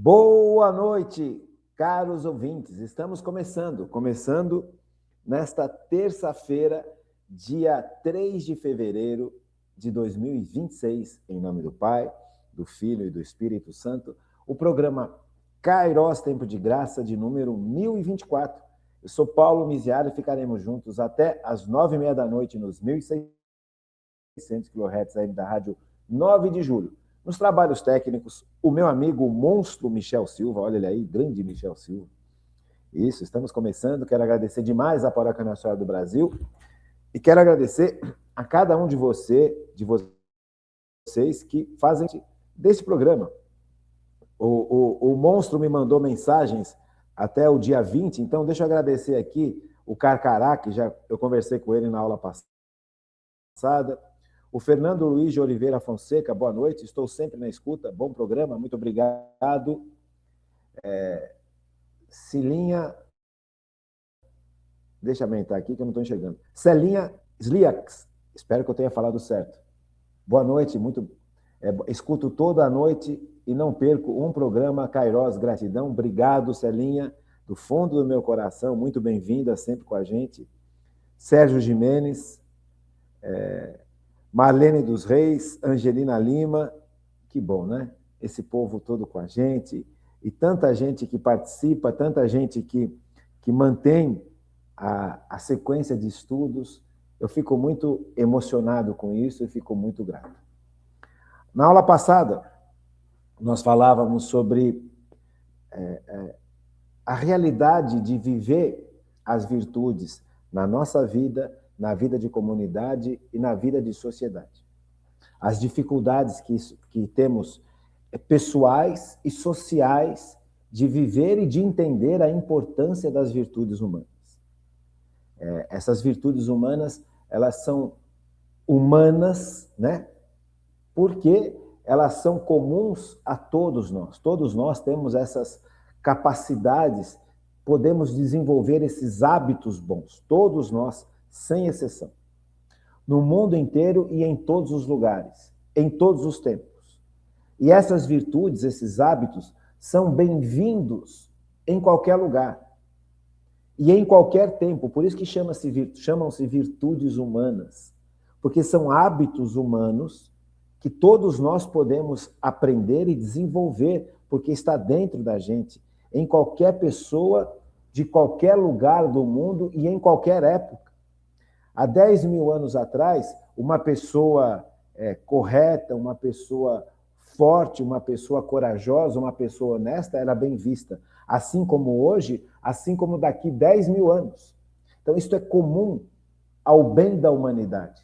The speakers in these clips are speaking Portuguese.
Boa noite, caros ouvintes. Estamos começando nesta terça-feira, dia 3 de fevereiro de 2026, em nome do Pai, do Filho e do Espírito Santo, o programa Kairos Tempo de Graça, de número 1024. Eu sou Paulo Miziaro e ficaremos juntos até às 9h30 da noite nos 1.600 kHz aí da Rádio 9 de Julho. Nos trabalhos técnicos, o meu amigo o monstro Michel Silva, olha ele aí, grande Michel Silva. Isso, estamos começando, quero agradecer demais a Paróquia Nacional do Brasil e quero agradecer a cada um de vocês que fazem desse programa. O monstro me mandou mensagens até o dia 20, então deixa eu agradecer aqui o Carcará, que eu conversei com ele na aula passada. O Fernando Luiz de Oliveira Fonseca, boa noite, estou sempre na escuta, bom programa, muito obrigado. Cilinha, deixa eu aumentar aqui que eu não estou enxergando. Celinha Sliax, espero que eu tenha falado certo. Boa noite, escuto toda a noite e não perco um programa Kairos, gratidão, obrigado Celinha, do fundo do meu coração, muito bem-vinda sempre com a gente. Sérgio Jimenez, Marlene dos Reis, Angelina Lima, que bom, né? Esse povo todo com a gente, e tanta gente que participa, tanta gente que mantém a sequência de estudos. Eu fico muito emocionado com isso e fico muito grato. Na aula passada, nós falávamos sobre a realidade de viver as virtudes na nossa vida, na vida de comunidade e na vida de sociedade. As dificuldades que temos pessoais e sociais de viver e de entender a importância das virtudes humanas. Essas virtudes humanas, elas são humanas, né? Porque elas são comuns a todos nós. Todos nós temos essas capacidades, podemos desenvolver esses hábitos bons. Todos nós, sem exceção. No mundo inteiro e em todos os lugares, em todos os tempos. E essas virtudes, esses hábitos, são bem-vindos em qualquer lugar e em qualquer tempo. Por isso que chamam-se virtudes humanas, porque são hábitos humanos que todos nós podemos aprender e desenvolver, porque está dentro da gente, em qualquer pessoa, de qualquer lugar do mundo e em qualquer época. Há 10 mil anos atrás, uma pessoa correta, uma pessoa forte, uma pessoa corajosa, uma pessoa honesta era bem vista. Assim como hoje, assim como daqui 10 mil anos. Então, isso é comum ao bem da humanidade.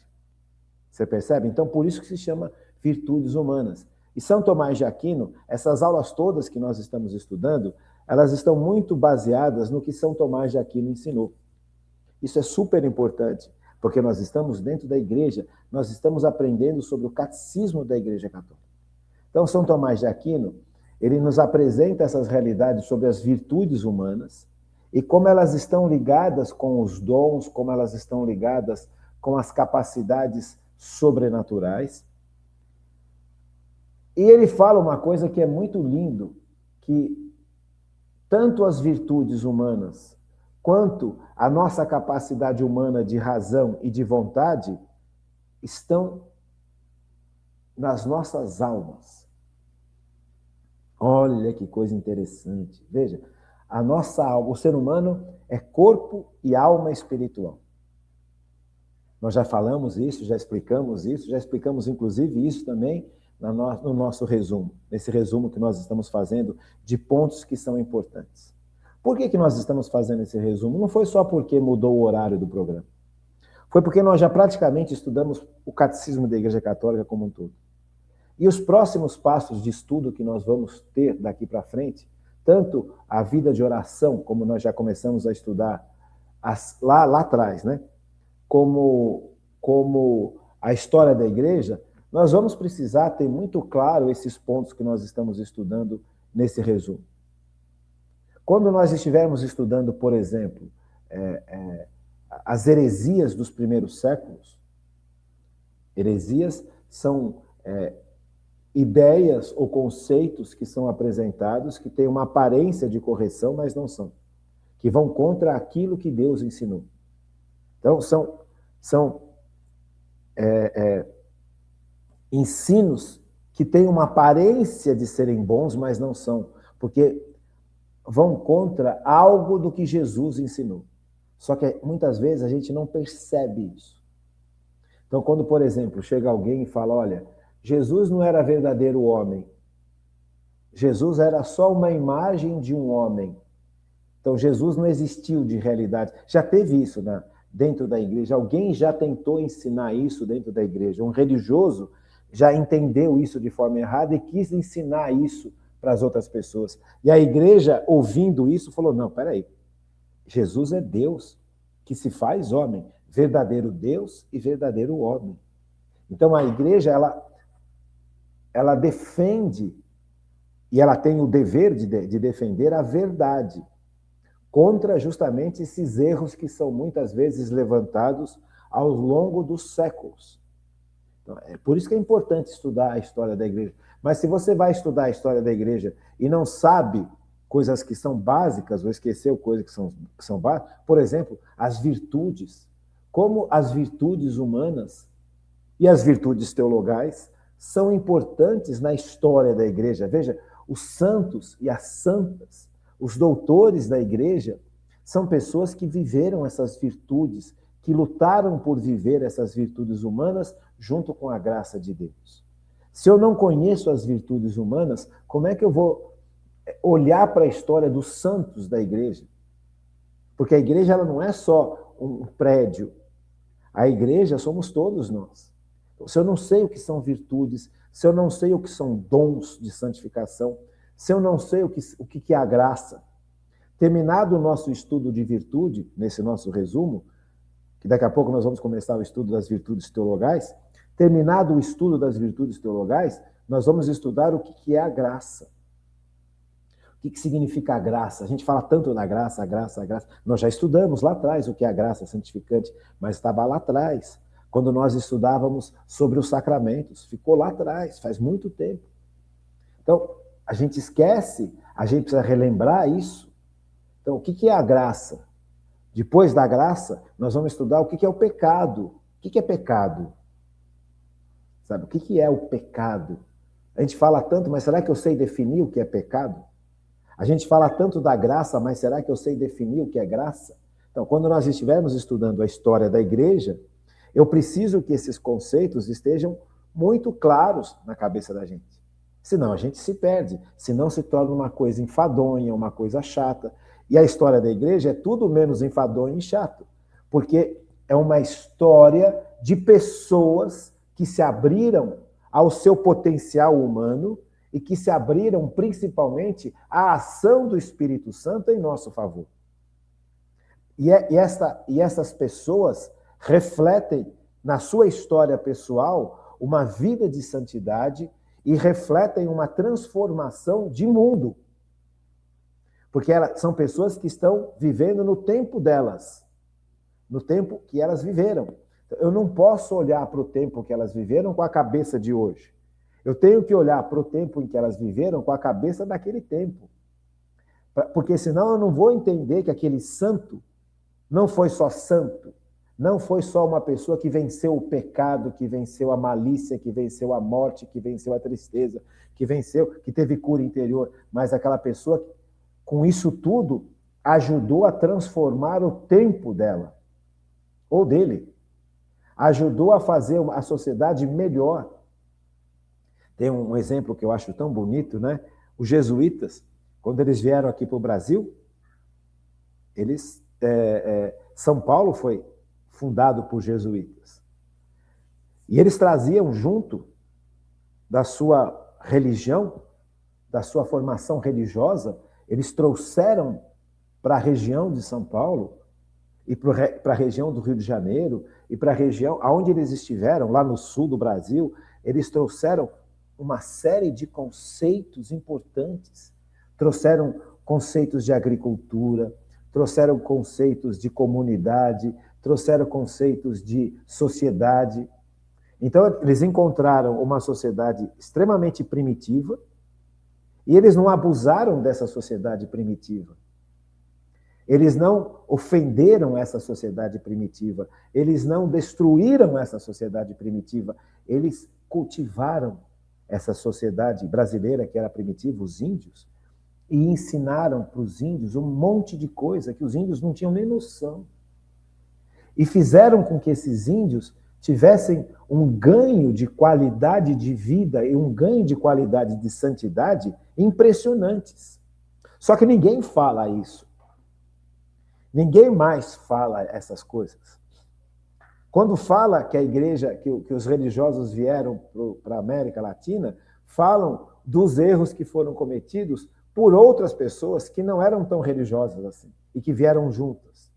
Você percebe? Então, por isso que se chama virtudes humanas. E São Tomás de Aquino, essas aulas todas que nós estamos estudando, elas estão muito baseadas no que São Tomás de Aquino ensinou. Isso é super importante, porque nós estamos dentro da igreja, nós estamos aprendendo sobre o catecismo da Igreja Católica. Então, São Tomás de Aquino, ele nos apresenta essas realidades sobre as virtudes humanas e como elas estão ligadas com os dons, como elas estão ligadas com as capacidades sobrenaturais. E ele fala uma coisa que é muito lindo, que tanto as virtudes humanas quanto a nossa capacidade humana de razão e de vontade estão nas nossas almas. Olha que coisa interessante. Veja, a nossa alma, o ser humano é corpo e alma espiritual. Nós já falamos isso, já explicamos inclusive isso também no nosso resumo, nesse resumo que nós estamos fazendo de pontos que são importantes. Por que nós estamos fazendo esse resumo? Não foi só porque mudou o horário do programa. Foi porque nós já praticamente estudamos o catecismo da Igreja Católica como um todo. E os próximos passos de estudo que nós vamos ter daqui para frente, tanto a vida de oração, como nós já começamos a estudar lá atrás, né? Como a história da igreja, nós vamos precisar ter muito claro esses pontos que nós estamos estudando nesse resumo. Quando nós estivermos estudando, por exemplo, as heresias dos primeiros séculos, heresias são ideias ou conceitos que são apresentados que têm uma aparência de correção, mas não são, que vão contra aquilo que Deus ensinou. Então, são ensinos que têm uma aparência de serem bons, mas não são, porque vão contra algo do que Jesus ensinou. Só que muitas vezes a gente não percebe isso. Então, quando, por exemplo, chega alguém e fala, olha, Jesus não era verdadeiro homem. Jesus era só uma imagem de um homem. Então, Jesus não existiu de realidade. Já teve isso dentro da igreja. Alguém já tentou ensinar isso dentro da igreja. Um religioso já entendeu isso de forma errada e quis ensinar isso para as outras pessoas. E a igreja, ouvindo isso, falou, não, peraí, Jesus é Deus que se faz homem, verdadeiro Deus e verdadeiro homem. Então a igreja, ela defende, e ela tem o dever de defender a verdade, contra justamente esses erros que são muitas vezes levantados ao longo dos séculos. Então, é por isso que é importante estudar a história da igreja. Mas se você vai estudar a história da igreja e não sabe coisas que são básicas, ou esqueceu coisas que são básicas, por exemplo, as virtudes, como as virtudes humanas e as virtudes teologais são importantes na história da igreja. Veja, os santos e as santas, os doutores da igreja, são pessoas que viveram essas virtudes, que lutaram por viver essas virtudes humanas junto com a graça de Deus. Se eu não conheço as virtudes humanas, como é que eu vou olhar para a história dos santos da igreja? Porque a igreja ela não é só um prédio. A igreja somos todos nós. Então, se eu não sei o que são virtudes, se eu não sei o que são dons de santificação, se eu não sei o que é a graça, terminado o nosso estudo de virtude, nesse nosso resumo, que daqui a pouco nós vamos começar o estudo das virtudes teologais, terminado o estudo das virtudes teologais, nós vamos estudar o que é a graça. O que significa a graça? A gente fala tanto da graça, a graça, a graça. Nós já estudamos lá atrás o que é a graça santificante, mas estava lá atrás, quando nós estudávamos sobre os sacramentos. Ficou lá atrás, faz muito tempo. Então, a gente esquece, a gente precisa relembrar isso. Então, o que é a graça? Depois da graça, nós vamos estudar o que é o pecado. O que é pecado? Sabe, o que é o pecado? A gente fala tanto, mas será que eu sei definir o que é pecado? A gente fala tanto da graça, mas será que eu sei definir o que é graça? Então, quando nós estivermos estudando a história da igreja, eu preciso que esses conceitos estejam muito claros na cabeça da gente. Senão a gente se perde, senão se torna uma coisa enfadonha, uma coisa chata. E a história da igreja é tudo menos enfadonho e chato, porque é uma história de pessoas que se abriram ao seu potencial humano e que se abriram principalmente à ação do Espírito Santo em nosso favor. E essas pessoas refletem na sua história pessoal uma vida de santidade e refletem uma transformação de mundo. Porque são pessoas que estão vivendo no tempo delas, no tempo que elas viveram. Eu não posso olhar para o tempo que elas viveram com a cabeça de hoje. Eu tenho que olhar para o tempo em que elas viveram com a cabeça daquele tempo. Porque senão eu não vou entender que aquele santo não foi só santo, não foi só uma pessoa que venceu o pecado, que venceu a malícia, que venceu a morte, que venceu a tristeza, que teve cura interior, mas aquela pessoa, com isso tudo, ajudou a transformar o tempo dela, ou dele. Ajudou a fazer a sociedade melhor. Tem um exemplo que eu acho tão bonito, né? Os jesuítas, quando eles vieram aqui para o Brasil, São Paulo foi fundado por jesuítas. E eles traziam junto da sua religião, da sua formação religiosa, eles trouxeram para a região de São Paulo e para a região do Rio de Janeiro e para a região onde eles estiveram, lá no sul do Brasil, eles trouxeram uma série de conceitos importantes. Trouxeram conceitos de agricultura, trouxeram conceitos de comunidade, trouxeram conceitos de sociedade. Então, eles encontraram uma sociedade extremamente primitiva e eles não abusaram dessa sociedade primitiva. Eles não ofenderam essa sociedade primitiva. Eles não destruíram essa sociedade primitiva. Eles cultivaram essa sociedade brasileira que era primitiva, os índios, e ensinaram para os índios um monte de coisa que os índios não tinham nem noção. E fizeram com que esses índios tivessem um ganho de qualidade de vida e um ganho de qualidade de santidade impressionantes. Só que ninguém fala isso. Ninguém mais fala essas coisas. Quando fala que a igreja, que os religiosos vieram para a América Latina, falam dos erros que foram cometidos por outras pessoas que não eram tão religiosas assim e que vieram juntas.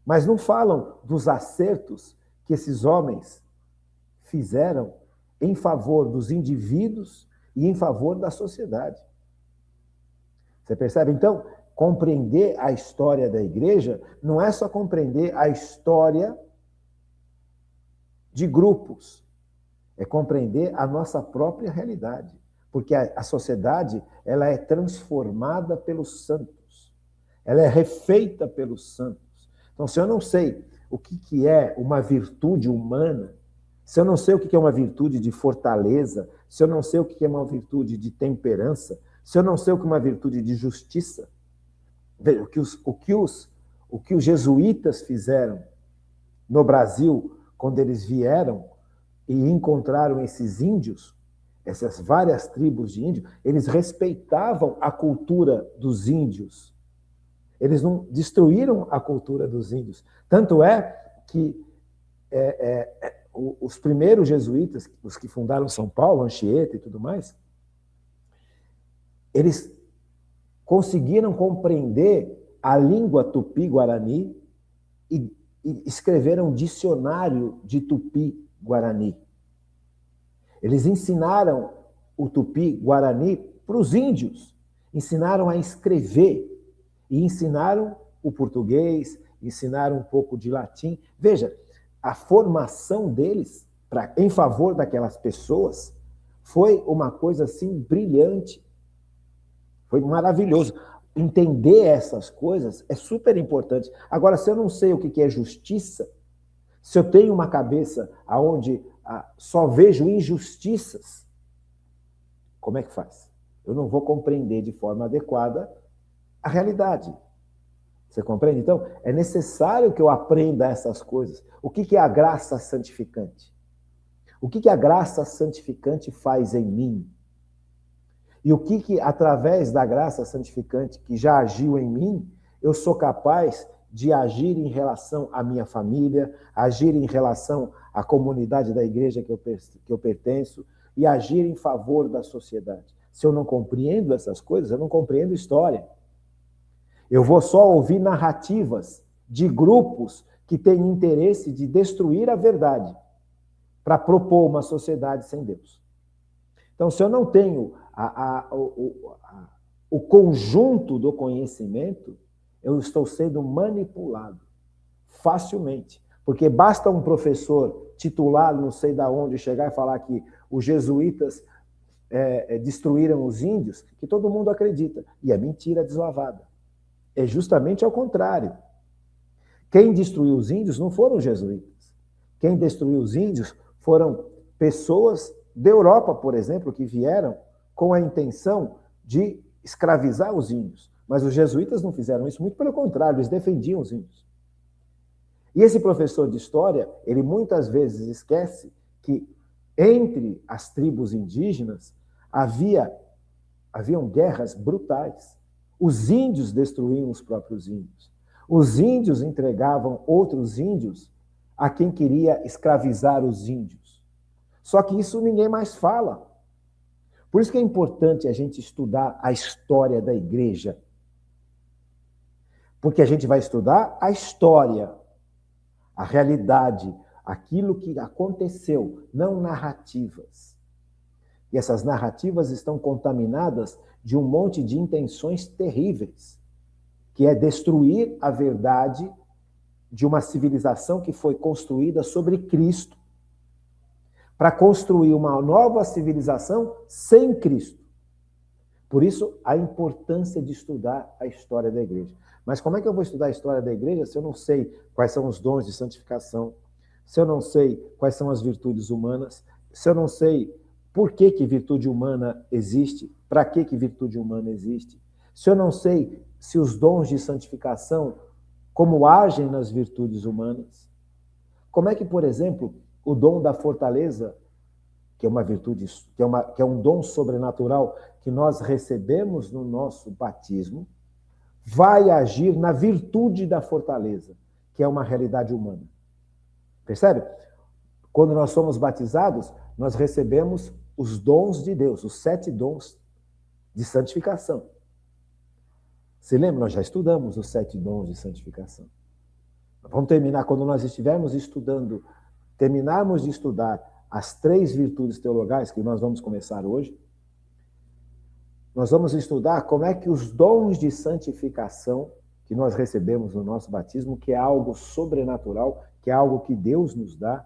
Mas não falam dos acertos que esses homens fizeram em favor dos indivíduos e em favor da sociedade. Você percebe? Então, compreender a história da igreja não é só compreender a história de grupos, é compreender a nossa própria realidade, porque a sociedade ela é transformada pelos santos, ela é refeita pelos santos. Então, se eu não sei o que é uma virtude humana, se eu não sei o que é uma virtude de fortaleza, se eu não sei o que é uma virtude de temperança, se eu não sei o que é uma virtude de justiça, veja, o que os jesuítas fizeram no Brasil, quando eles vieram e encontraram esses índios, essas várias tribos de índios, eles respeitavam a cultura dos índios. Eles não destruíram a cultura dos índios. Tanto é que os primeiros jesuítas, os que fundaram São Paulo, Anchieta e tudo mais, eles conseguiram compreender a língua tupi-guarani e escreveram um dicionário de tupi-guarani. Eles ensinaram o tupi-guarani para os índios, ensinaram a escrever e ensinaram o português, ensinaram um pouco de latim. Veja, a formação deles em favor daquelas pessoas foi uma coisa assim brilhante. Foi maravilhoso. Entender essas coisas é super importante. Agora, se eu não sei o que é justiça, se eu tenho uma cabeça onde só vejo injustiças, como é que faz? Eu não vou compreender de forma adequada a realidade. Você compreende? Então, é necessário que eu aprenda essas coisas. O que é a graça santificante? O que a graça santificante faz em mim? E o que, através da graça santificante que já agiu em mim, eu sou capaz de agir em relação à minha família, agir em relação à comunidade da igreja que eu pertenço e agir em favor da sociedade. Se eu não compreendo essas coisas, eu não compreendo história. Eu vou só ouvir narrativas de grupos que têm interesse de destruir a verdade para propor uma sociedade sem Deus. Então, se eu não tenho o conjunto do conhecimento, eu estou sendo manipulado facilmente. Porque basta um professor titular, não sei de onde, chegar e falar que os jesuítas destruíram os índios, que todo mundo acredita. E é mentira deslavada. É justamente ao contrário. Quem destruiu os índios não foram os jesuítas. Quem destruiu os índios foram pessoas da Europa, por exemplo, que vieram com a intenção de escravizar os índios. Mas os jesuítas não fizeram isso, muito pelo contrário, eles defendiam os índios. E esse professor de história, ele muitas vezes esquece que entre as tribos indígenas haviam guerras brutais. Os índios destruíam os próprios índios. Os índios entregavam outros índios a quem queria escravizar os índios. Só que isso ninguém mais fala. Por isso que é importante a gente estudar a história da igreja. Porque a gente vai estudar a história, a realidade, aquilo que aconteceu, não narrativas. E essas narrativas estão contaminadas de um monte de intenções terríveis, que é destruir a verdade de uma civilização que foi construída sobre Cristo. para construir uma nova civilização sem Cristo. Por isso, a importância de estudar a história da igreja. Mas como é que eu vou estudar a história da igreja se eu não sei quais são os dons de santificação, se eu não sei quais são as virtudes humanas, se eu não sei por que virtude humana existe, para que virtude humana existe, se eu não sei se os dons de santificação, como agem nas virtudes humanas? Como é que, por exemplo, o dom da fortaleza, que é uma virtude, que é um dom sobrenatural que nós recebemos no nosso batismo, vai agir na virtude da fortaleza, que é uma realidade humana? Percebe? Quando nós somos batizados, nós recebemos os dons de Deus, os 7 dons de santificação. Você lembra? Nós já estudamos os 7 dons de santificação. Vamos terminar, quando nós estivermos estudando, terminarmos de estudar as 3 virtudes teologais, que nós vamos começar hoje, nós vamos estudar como é que os dons de santificação que nós recebemos no nosso batismo, que é algo sobrenatural, que é algo que Deus nos dá,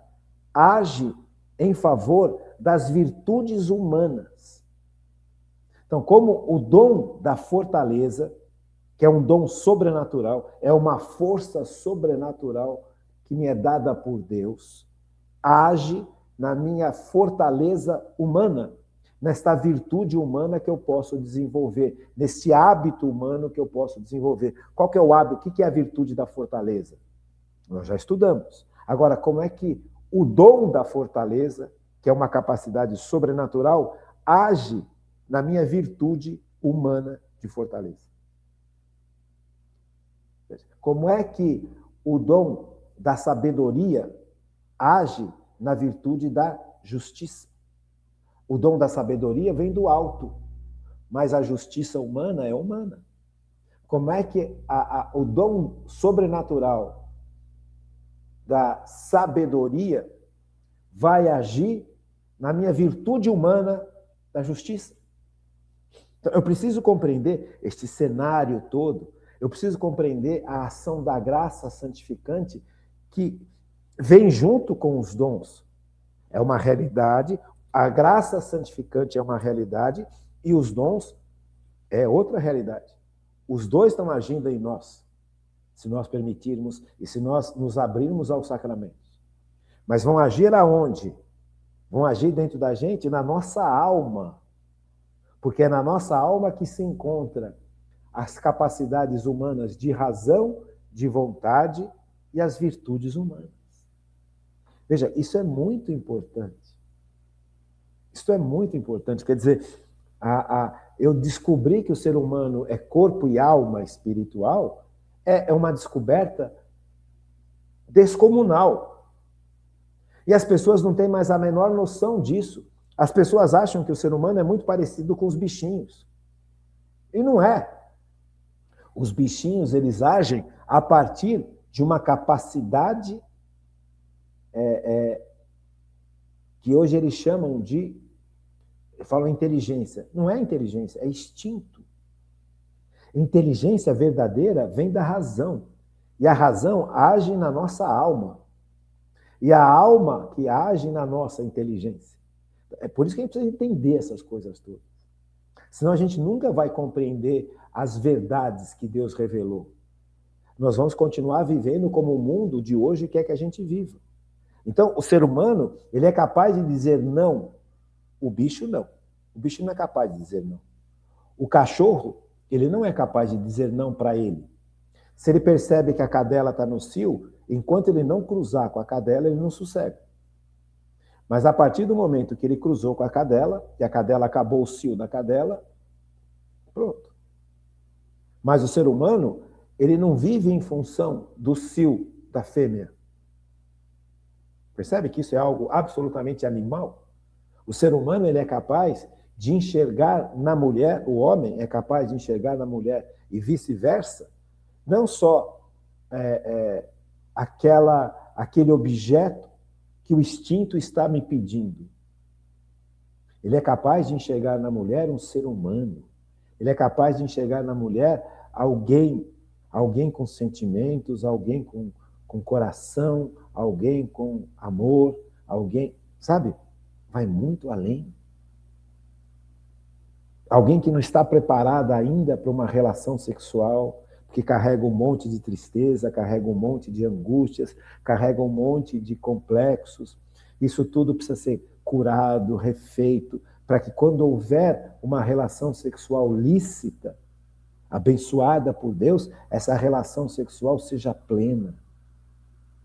age em favor das virtudes humanas. Então, como o dom da fortaleza, que é um dom sobrenatural, é uma força sobrenatural que me é dada por Deus, age na minha fortaleza humana, nesta virtude humana que eu posso desenvolver, nesse hábito humano que eu posso desenvolver. Qual que é o hábito? O que é a virtude da fortaleza? Nós já estudamos. Agora, como é que o dom da fortaleza, que é uma capacidade sobrenatural, age na minha virtude humana de fortaleza? Como é que o dom da sabedoria age na virtude da justiça? O dom da sabedoria vem do alto, mas a justiça humana é humana. Como é que o dom sobrenatural da sabedoria vai agir na minha virtude humana da justiça? Então, eu preciso compreender este cenário todo, eu preciso compreender a ação da graça santificante que vem junto com os dons. É uma realidade, a graça santificante é uma realidade e os dons é outra realidade. Os dois estão agindo em nós, se nós permitirmos e se nós nos abrirmos aos sacramentos. Mas vão agir aonde? Vão agir dentro da gente, na nossa alma. Porque é na nossa alma que se encontra as capacidades humanas de razão, de vontade e as virtudes humanas. Veja, isso é muito importante. Isso é muito importante. Quer dizer, eu descobri que o ser humano é corpo e alma espiritual, é uma descoberta descomunal. E as pessoas não têm mais a menor noção disso. As pessoas acham que o ser humano é muito parecido com os bichinhos. E não é. Os bichinhos, eles agem a partir de uma capacidade que hoje eles chamam de, falam inteligência. Não é inteligência, é instinto. Inteligência verdadeira vem da razão. E a razão age na nossa alma. E a alma que age na nossa inteligência. É por isso que a gente precisa entender essas coisas todas. Senão a gente nunca vai compreender as verdades que Deus revelou. Nós vamos continuar vivendo como o mundo de hoje quer que a gente viva. Então, o ser humano, ele é capaz de dizer não. O bicho, não. O bicho não é capaz de dizer não. O cachorro, ele não é capaz de dizer não para ele. Se ele percebe que a cadela está no cio, enquanto ele não cruzar com a cadela, ele não sossega. Mas a partir do momento que ele cruzou com a cadela, e a cadela acabou o cio da cadela, pronto. Mas o ser humano, ele não vive em função do cio da fêmea. Percebe que isso é algo absolutamente animal? O ser humano, ele é capaz de enxergar na mulher, o homem é capaz de enxergar na mulher e vice-versa, não só aquele objeto que o instinto está me pedindo. Ele é capaz de enxergar na mulher um ser humano. Ele é capaz de enxergar na mulher alguém com sentimentos, alguém com coração, alguém com amor, alguém, sabe? vai muito além. Alguém que não está preparada ainda para uma relação sexual, que carrega um monte de tristeza, carrega um monte de angústias, carrega um monte de complexos. Isso tudo precisa ser curado, refeito, para que quando houver uma relação sexual lícita, abençoada por Deus, essa relação sexual seja plena,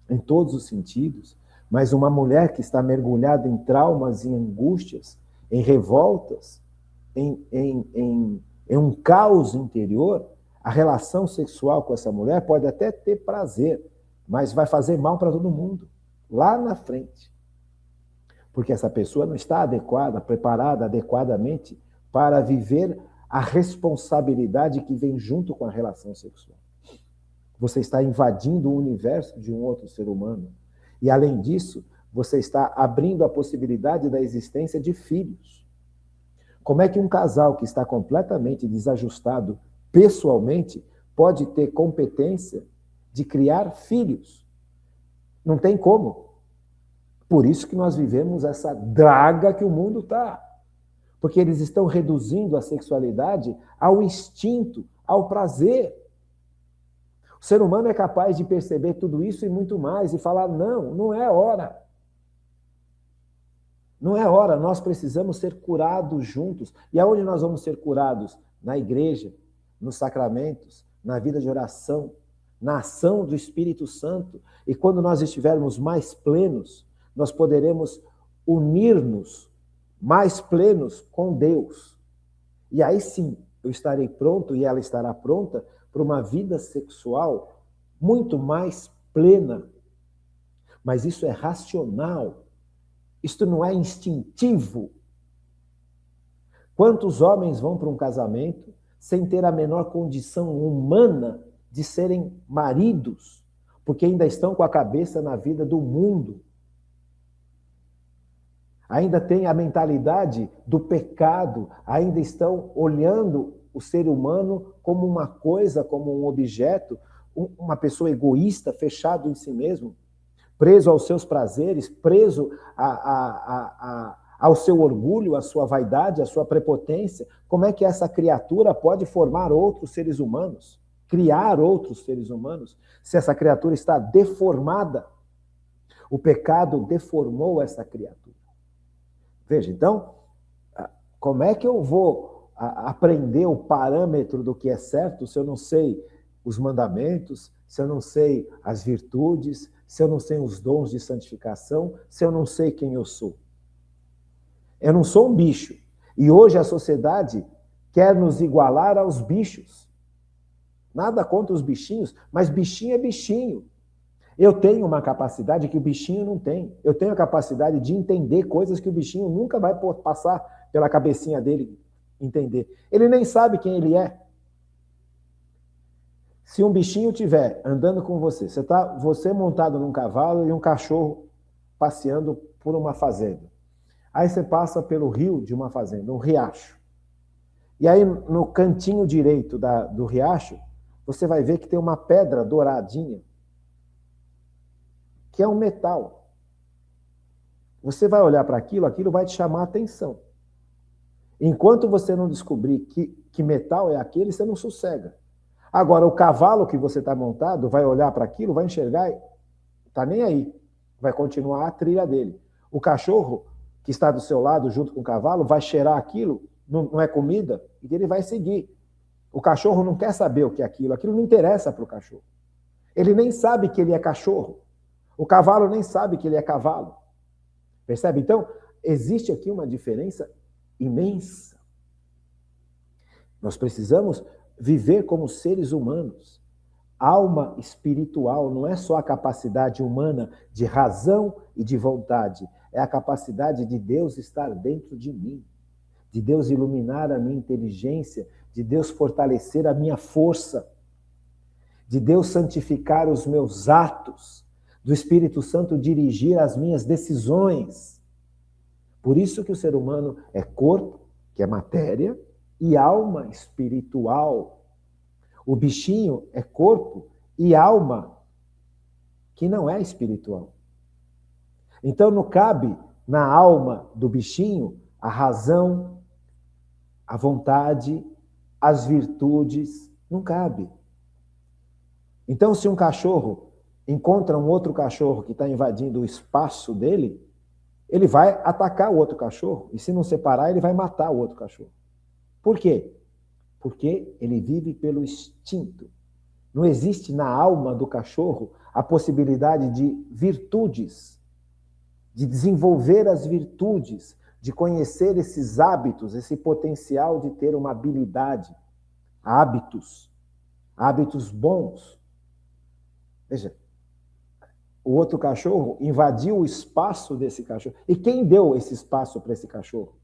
em todos os sentidos. Mas uma mulher que está mergulhada em traumas, em angústias, em revoltas, em um caos interior, a relação sexual com essa mulher pode até ter prazer, mas vai fazer mal para todo mundo, lá na frente. Porque essa pessoa não está adequada, preparada adequadamente para viver a responsabilidade que vem junto com a relação sexual. Você está invadindo o universo de um outro ser humano. E, além disso, você está abrindo a possibilidade da existência de filhos. Como é que um casal que está completamente desajustado pessoalmente pode ter competência de criar filhos? Não tem como. Por isso que nós vivemos essa draga que o mundo está. Porque eles estão reduzindo a sexualidade ao instinto, ao prazer. O ser humano é capaz de perceber tudo isso e muito mais e falar, não, não é hora. Não é hora, nós precisamos ser curados juntos. E aonde nós vamos ser curados? Na igreja, nos sacramentos, na vida de oração, na ação do Espírito Santo. E quando nós estivermos mais plenos, nós poderemos unir-nos mais plenos com Deus. E aí sim, eu estarei pronto e ela estará pronta para uma vida sexual muito mais plena. Mas isso é racional. Isto não é instintivo. Quantos homens vão para um casamento sem ter a menor condição humana de serem maridos, porque ainda estão com a cabeça na vida do mundo? Ainda têm a mentalidade do pecado, ainda estão olhando o ser humano como uma coisa, como um objeto, uma pessoa egoísta, fechado em si mesmo, preso aos seus prazeres, preso ao seu orgulho, à sua vaidade, à sua prepotência. Como é que essa criatura pode formar outros seres humanos, criar outros seres humanos, se essa criatura está deformada? O pecado deformou essa criatura. Veja, então, como é que eu vou aprender o parâmetro do que é certo se eu não sei os mandamentos, se eu não sei as virtudes, se eu não sei os dons de santificação, se eu não sei quem eu sou? Eu não sou um bicho. E hoje a sociedade quer nos igualar aos bichos. Nada contra os bichinhos, mas bichinho é bichinho. Eu tenho uma capacidade que o bichinho não tem. Eu tenho a capacidade de entender coisas que o bichinho nunca vai passar pela cabecinha dele entender. Ele nem sabe quem ele é. Se um bichinho estiver andando com você, você montado num cavalo e um cachorro passeando por uma fazenda. Aí você passa pelo rio de uma fazenda, um riacho. E aí no cantinho direito do riacho, você vai ver que tem uma pedra douradinha, que é um metal. Você vai olhar para aquilo, aquilo vai te chamar a atenção. Enquanto você não descobrir que metal é aquele, você não sossega. Agora, o cavalo que você está montado vai olhar para aquilo, vai enxergar, está nem aí, vai continuar a trilha dele. O cachorro que está do seu lado, junto com o cavalo, vai cheirar aquilo, não é comida, e ele vai seguir. O cachorro não quer saber o que é aquilo não interessa para o cachorro. Ele nem sabe que ele é cachorro. O cavalo nem sabe que ele é cavalo. Percebe? Então, existe aqui uma diferença imensa. Nós precisamos viver como seres humanos. Alma espiritual não é só a capacidade humana de razão e de vontade, é a capacidade de Deus estar dentro de mim, de Deus iluminar a minha inteligência, de Deus fortalecer a minha força, de Deus santificar os meus atos, do Espírito Santo dirigir as minhas decisões. Por isso que o ser humano é corpo, que é matéria, e alma espiritual. O bichinho é corpo e alma, que não é espiritual. Então não cabe na alma do bichinho a razão, a vontade, as virtudes. Não cabe. Então, se um cachorro encontra um outro cachorro que está invadindo o espaço dele, ele vai atacar o outro cachorro. E se não separar, ele vai matar o outro cachorro. Por quê? Porque ele vive pelo instinto. Não existe na alma do cachorro a possibilidade de virtudes, de desenvolver as virtudes, de conhecer esses hábitos, esse potencial de ter uma habilidade, hábitos bons. Veja, o outro cachorro invadiu o espaço desse cachorro. E quem deu esse espaço para esse cachorro?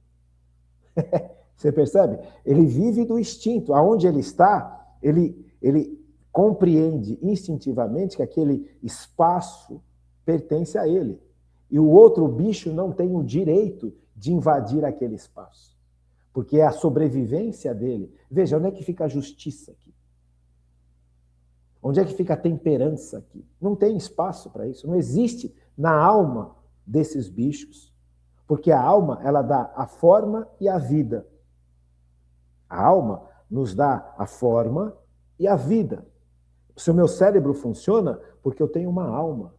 Você percebe? Ele vive do instinto. Aonde ele está, ele compreende instintivamente que aquele espaço pertence a ele. E o outro bicho não tem o direito de invadir aquele espaço. Porque é a sobrevivência dele. Veja, onde é que fica a justiça aqui? Onde é que fica a temperança aqui? Não tem espaço para isso. Não existe na alma desses bichos. Porque a alma, ela dá a forma e a vida. A alma nos dá a forma e a vida. Se o meu cérebro funciona, porque eu tenho uma alma.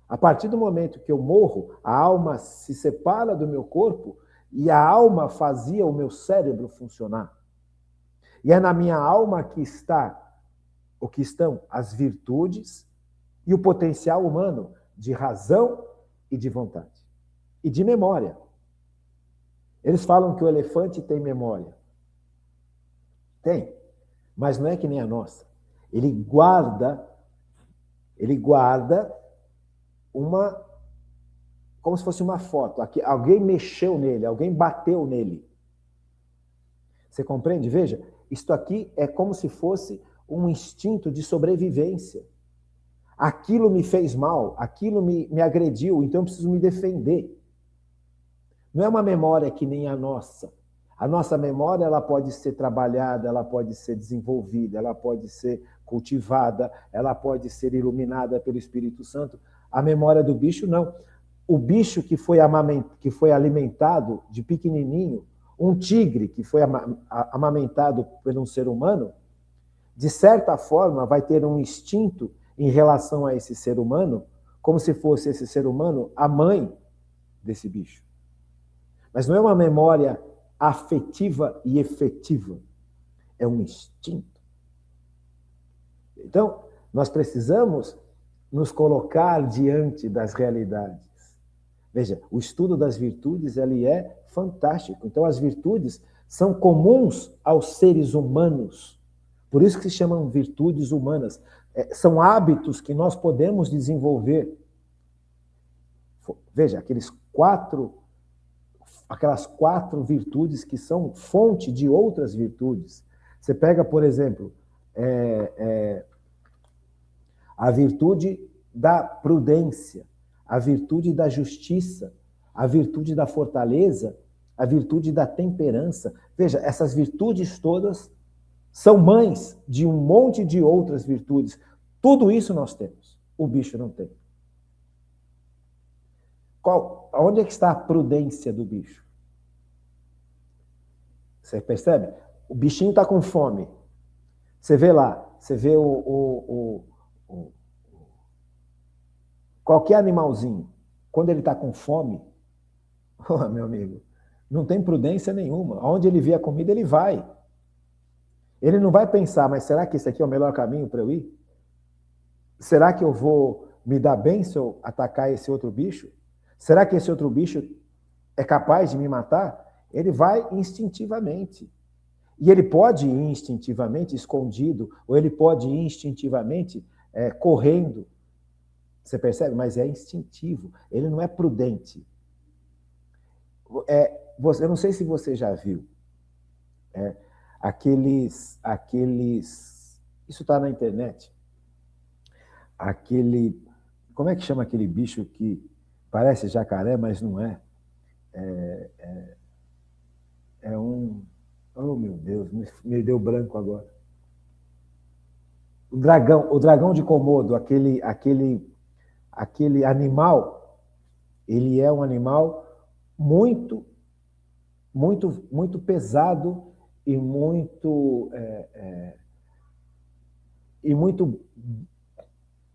A partir do momento que eu morro, a alma se separa do meu corpo e a alma fazia o meu cérebro funcionar. E é na minha alma que estão as virtudes e o potencial humano de razão e de vontade. E de memória. Eles falam que o elefante tem memória. Tem, mas não é que nem a nossa. Ele guarda uma, como se fosse uma foto. Aqui, alguém mexeu nele, alguém bateu nele. Você compreende? Veja, isto aqui é como se fosse um instinto de sobrevivência. Aquilo me fez mal, aquilo me agrediu, então eu preciso me defender. Não é uma memória que nem a nossa. A nossa memória, ela pode ser trabalhada, ela pode ser desenvolvida, ela pode ser cultivada, ela pode ser iluminada pelo Espírito Santo. A memória do bicho, não. O bicho que foi alimentado de pequenininho, um tigre que foi amamentado por um ser humano, de certa forma vai ter um instinto em relação a esse ser humano, como se fosse esse ser humano a mãe desse bicho. Mas não é uma memória afetiva e efetiva. É um instinto. Então, nós precisamos nos colocar diante das realidades. Veja, o estudo das virtudes, ele é fantástico. Então, as virtudes são comuns aos seres humanos. Por isso que se chamam virtudes humanas. São hábitos que nós podemos desenvolver. Veja, aquelas quatro virtudes que são fonte de outras virtudes. Você pega, por exemplo, a virtude da prudência, a virtude da justiça, a virtude da fortaleza, a virtude da temperança. Veja, essas virtudes todas são mães de um monte de outras virtudes. Tudo isso nós temos. O bicho não tem. Onde é que está a prudência do bicho? Você percebe? O bichinho está com fome. Você vê lá, você vê qualquer animalzinho, quando ele está com fome, oh, meu amigo, não tem prudência nenhuma. Aonde ele vê a comida, ele vai. Ele não vai pensar, mas será que esse aqui é o melhor caminho para eu ir? Será que eu vou me dar bem se eu atacar esse outro bicho? Será que esse outro bicho é capaz de me matar? Ele vai instintivamente. E ele pode ir instintivamente escondido, ou ele pode ir instintivamente correndo. Você percebe? Mas é instintivo. Ele não é prudente. Eu não sei se você já viu. Aqueles... Isso está na internet. Como é que chama aquele bicho que parece jacaré, mas não é? Oh, meu Deus, me deu branco agora. O dragão de Komodo, aquele animal, ele é um animal muito, muito pesado e muito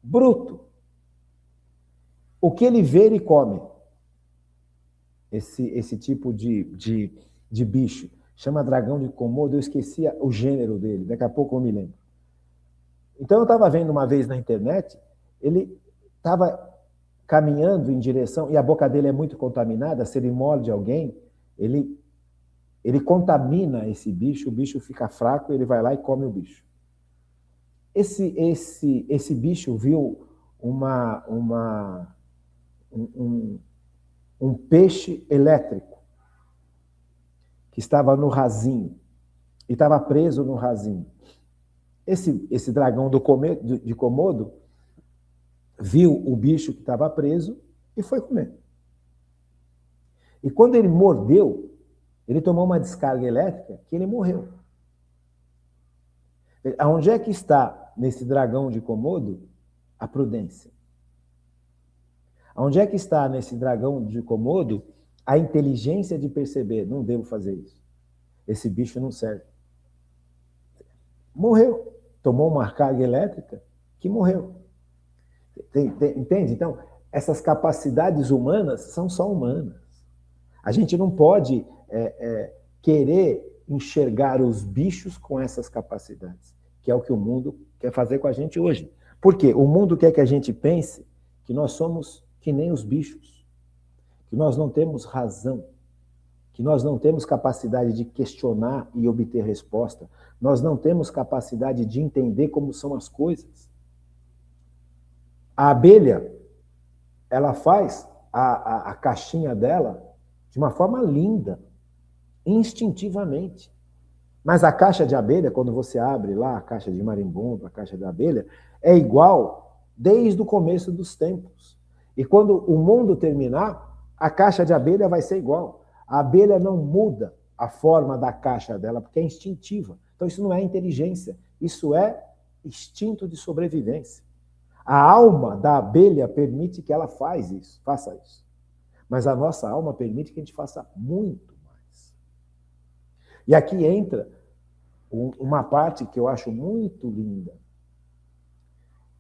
bruto. O que ele vê, ele come. Esse tipo de bicho. Chama dragão de Komodo, eu esqueci o gênero dele, daqui a pouco eu me lembro. Então eu estava vendo uma vez na internet, ele estava caminhando em direção, e a boca dele é muito contaminada, se ele morde alguém, ele contamina esse bicho, o bicho fica fraco, ele vai lá e come o bicho. Esse bicho viu um peixe elétrico que estava no rasinho, e estava preso no rasinho. Esse dragão de Komodo viu o bicho que estava preso e foi comer. E quando ele mordeu, ele tomou uma descarga elétrica que ele morreu. Aonde é que está nesse dragão de Komodo a prudência? Aonde é que está nesse dragão de Komodo a inteligência de perceber, não devo fazer isso? Esse bicho não serve. Morreu. Tomou uma carga elétrica que morreu. Entende? Então, essas capacidades humanas são só humanas. A gente não pode querer enxergar os bichos com essas capacidades, que é o que o mundo quer fazer com a gente hoje. Por quê? O mundo quer que a gente pense que nós somos que nem os bichos, que nós não temos razão, que nós não temos capacidade de questionar e obter resposta, nós não temos capacidade de entender como são as coisas. A abelha, ela faz a caixinha dela de uma forma linda, instintivamente. Mas a caixa de abelha, quando você abre lá a caixa de marimbondo, a caixa de abelha, é igual desde o começo dos tempos. E quando o mundo terminar, a caixa de abelha vai ser igual. A abelha não muda a forma da caixa dela, porque é instintiva. Então isso não é inteligência, isso é instinto de sobrevivência. A alma da abelha permite que ela faça isso. Mas a nossa alma permite que a gente faça muito mais. E aqui entra uma parte que eu acho muito linda,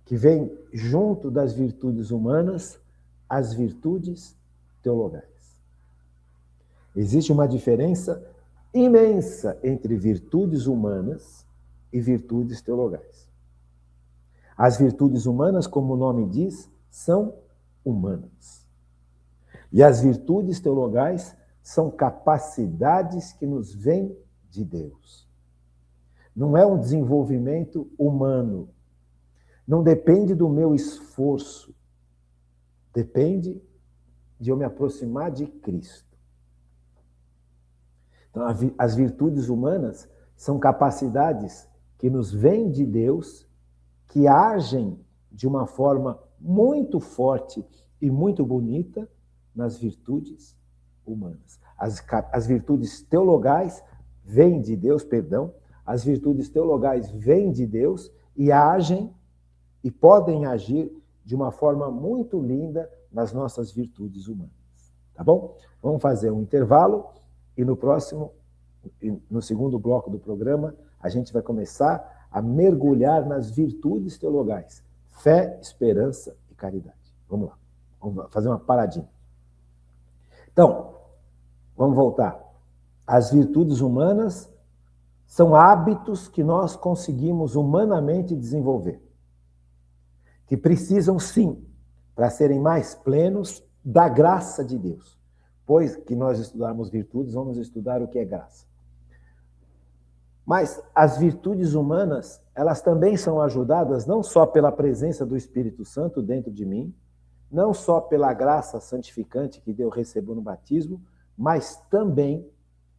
que vem junto das virtudes humanas, as virtudes teologais. Existe uma diferença imensa entre virtudes humanas e virtudes teologais. As virtudes humanas, como o nome diz, são humanas. E as virtudes teologais são capacidades que nos vêm de Deus. Não é um desenvolvimento humano. Não depende do meu esforço. Depende de eu me aproximar de Cristo. Então, as virtudes humanas são capacidades que nos vêm de Deus, que agem de uma forma muito forte e muito bonita nas virtudes humanas. As virtudes teologais vêm de Deus, as virtudes teologais vêm de Deus e agem e podem agir de uma forma muito linda nas nossas virtudes humanas. Tá bom? Vamos fazer um intervalo e no segundo bloco do programa, a gente vai começar a mergulhar nas virtudes teologais: fé, esperança e caridade. Vamos lá. Vamos fazer uma paradinha. Então, vamos voltar. As virtudes humanas são hábitos que nós conseguimos humanamente desenvolver, que precisam, sim, para serem mais plenos, da graça de Deus. Pois que nós estudarmos virtudes, vamos estudar o que é graça. Mas as virtudes humanas, elas também são ajudadas não só pela presença do Espírito Santo dentro de mim, não só pela graça santificante que eu recebo no batismo, mas também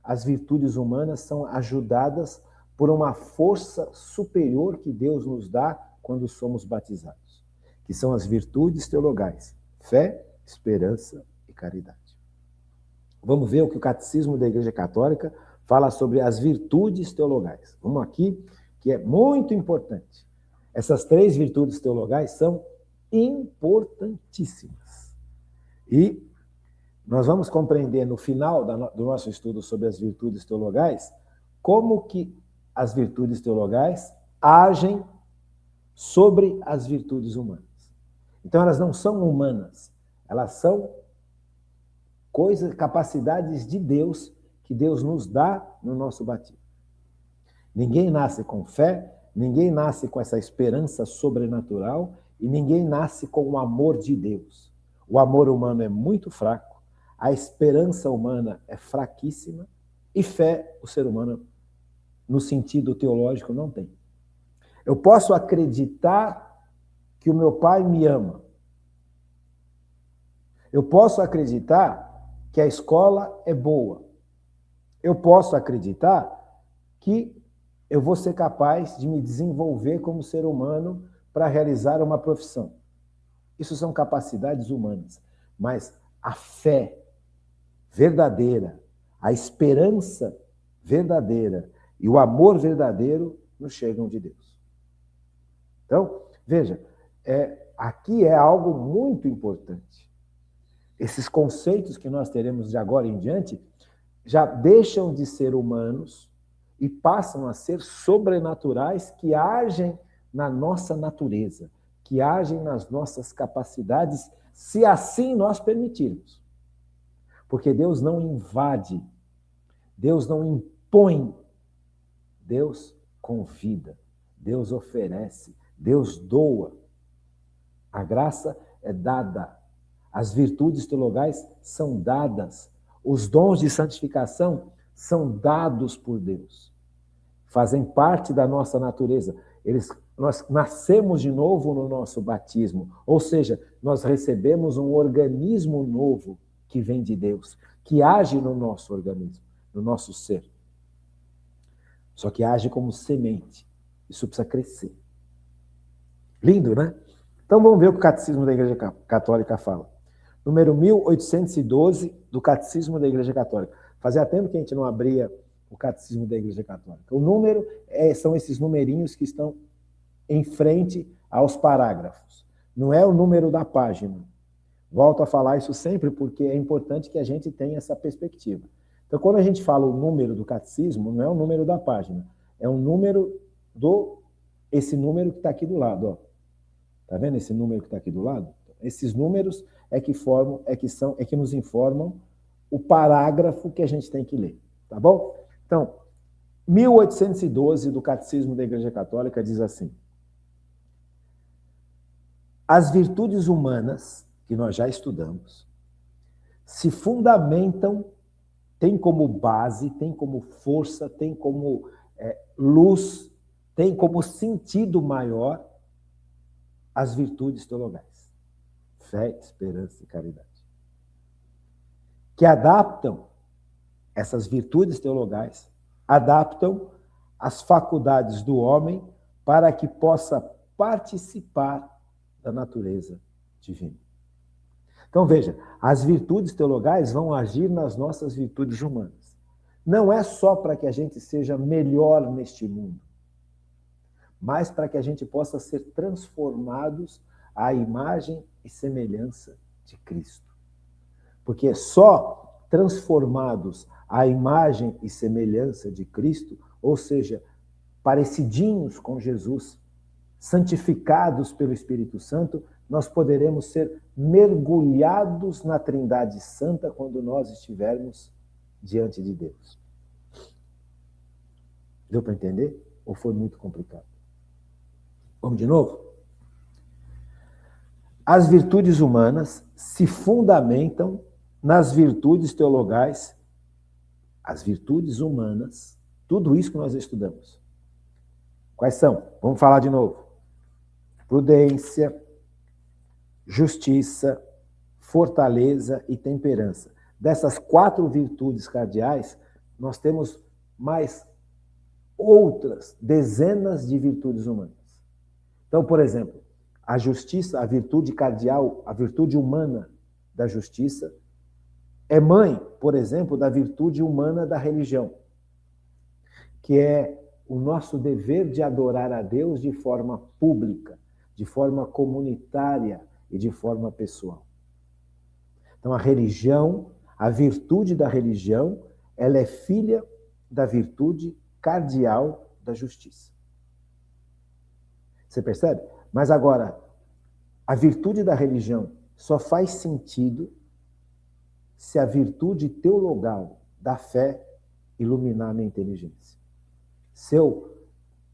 as virtudes humanas são ajudadas por uma força superior que Deus nos dá quando somos batizados, que são as virtudes teologais: fé, esperança e caridade. Vamos ver o que o Catecismo da Igreja Católica fala sobre as virtudes teologais. Vamos aqui, que é muito importante. Essas 3 virtudes teologais são importantíssimas. E nós vamos compreender no final do nosso estudo sobre as virtudes teologais como que as virtudes teologais agem sobre as virtudes humanas. Então, elas não são humanas, elas são coisas, capacidades de Deus que Deus nos dá no nosso batismo. Ninguém nasce com fé, ninguém nasce com essa esperança sobrenatural e ninguém nasce com o amor de Deus. O amor humano é muito fraco, a esperança humana é fraquíssima e fé o ser humano, no sentido teológico, não tem. Eu posso acreditar que o meu pai me ama. Eu posso acreditar que a escola é boa. Eu posso acreditar que eu vou ser capaz de me desenvolver como ser humano para realizar uma profissão. Isso são capacidades humanas. Mas a fé verdadeira, a esperança verdadeira e o amor verdadeiro nos chegam de Deus. Então, veja, aqui é algo muito importante. Esses conceitos que nós teremos de agora em diante já deixam de ser humanos e passam a ser sobrenaturais que agem na nossa natureza, que agem nas nossas capacidades, se assim nós permitirmos. Porque Deus não invade, Deus não impõe, Deus convida, Deus oferece, Deus doa. A graça é dada. As virtudes teologais são dadas. Os dons de santificação são dados por Deus. Fazem parte da nossa natureza. Nós nascemos de novo no nosso batismo. Ou seja, nós recebemos um organismo novo que vem de Deus, que age no nosso organismo, no nosso ser. Só que age como semente. Isso precisa crescer. Lindo, né? Então vamos ver o que o Catecismo da Igreja Católica fala. Número 1812 do Catecismo da Igreja Católica. Fazia tempo que a gente não abria o Catecismo da Igreja Católica. O número são esses numerinhos que estão em frente aos parágrafos. Não é o número da página. Volto a falar isso sempre porque é importante que a gente tenha essa perspectiva. Então, quando a gente fala o número do catecismo, não é o número da página, é o número esse número que está aqui do lado, ó. Tá vendo esse número que está aqui do lado? Esses números é que nos informam o parágrafo que a gente tem que ler, tá bom? Então, 1812 do Catecismo da Igreja Católica diz assim: as virtudes humanas, que nós já estudamos, se fundamentam, têm como base, têm como força, têm como luz, têm como sentido maior as virtudes teologais. Fé, esperança e caridade. Que adaptam essas virtudes teologais, adaptam as faculdades do homem para que possa participar da natureza divina. Então, veja, as virtudes teologais vão agir nas nossas virtudes humanas. Não é só para que a gente seja melhor neste mundo, mas para que a gente possa ser transformados à imagem e semelhança de Cristo. Porque só transformados à imagem e semelhança de Cristo, ou seja, parecidinhos com Jesus, santificados pelo Espírito Santo, nós poderemos ser mergulhados na Trindade Santa quando nós estivermos diante de Deus. Deu para entender? Ou foi muito complicado? Vamos de novo? As virtudes humanas se fundamentam nas virtudes teologais. As virtudes humanas, tudo isso que nós estudamos. Quais são? Vamos falar de novo. Prudência, justiça, fortaleza e temperança. Dessas 4 virtudes cardeais, nós temos mais outras dezenas de virtudes humanas. Então, por exemplo, a justiça, a virtude cardeal, a virtude humana da justiça, é mãe, por exemplo, da virtude humana da religião, que é o nosso dever de adorar a Deus de forma pública, de forma comunitária e de forma pessoal. Então, a religião, a virtude da religião, ela é filha da virtude cardial da justiça. Você percebe? Mas agora, a virtude da religião só faz sentido se a virtude teologal da fé iluminar a minha inteligência. Se eu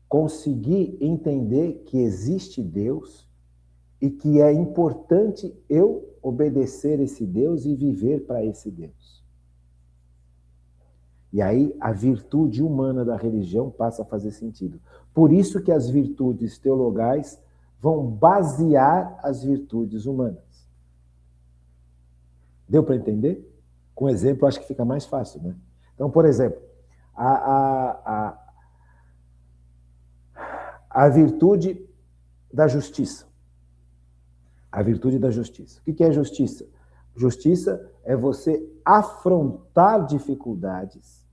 conseguir entender que existe Deus e que é importante eu obedecer esse Deus e viver para esse Deus. E aí a virtude humana da religião passa a fazer sentido. Por isso que as virtudes teologais vão basear as virtudes humanas. Deu para entender? Com exemplo, acho que fica mais fácil, né? Então, por exemplo, a virtude da justiça. A virtude da justiça. O que é justiça? Justiça é você afrontar dificuldades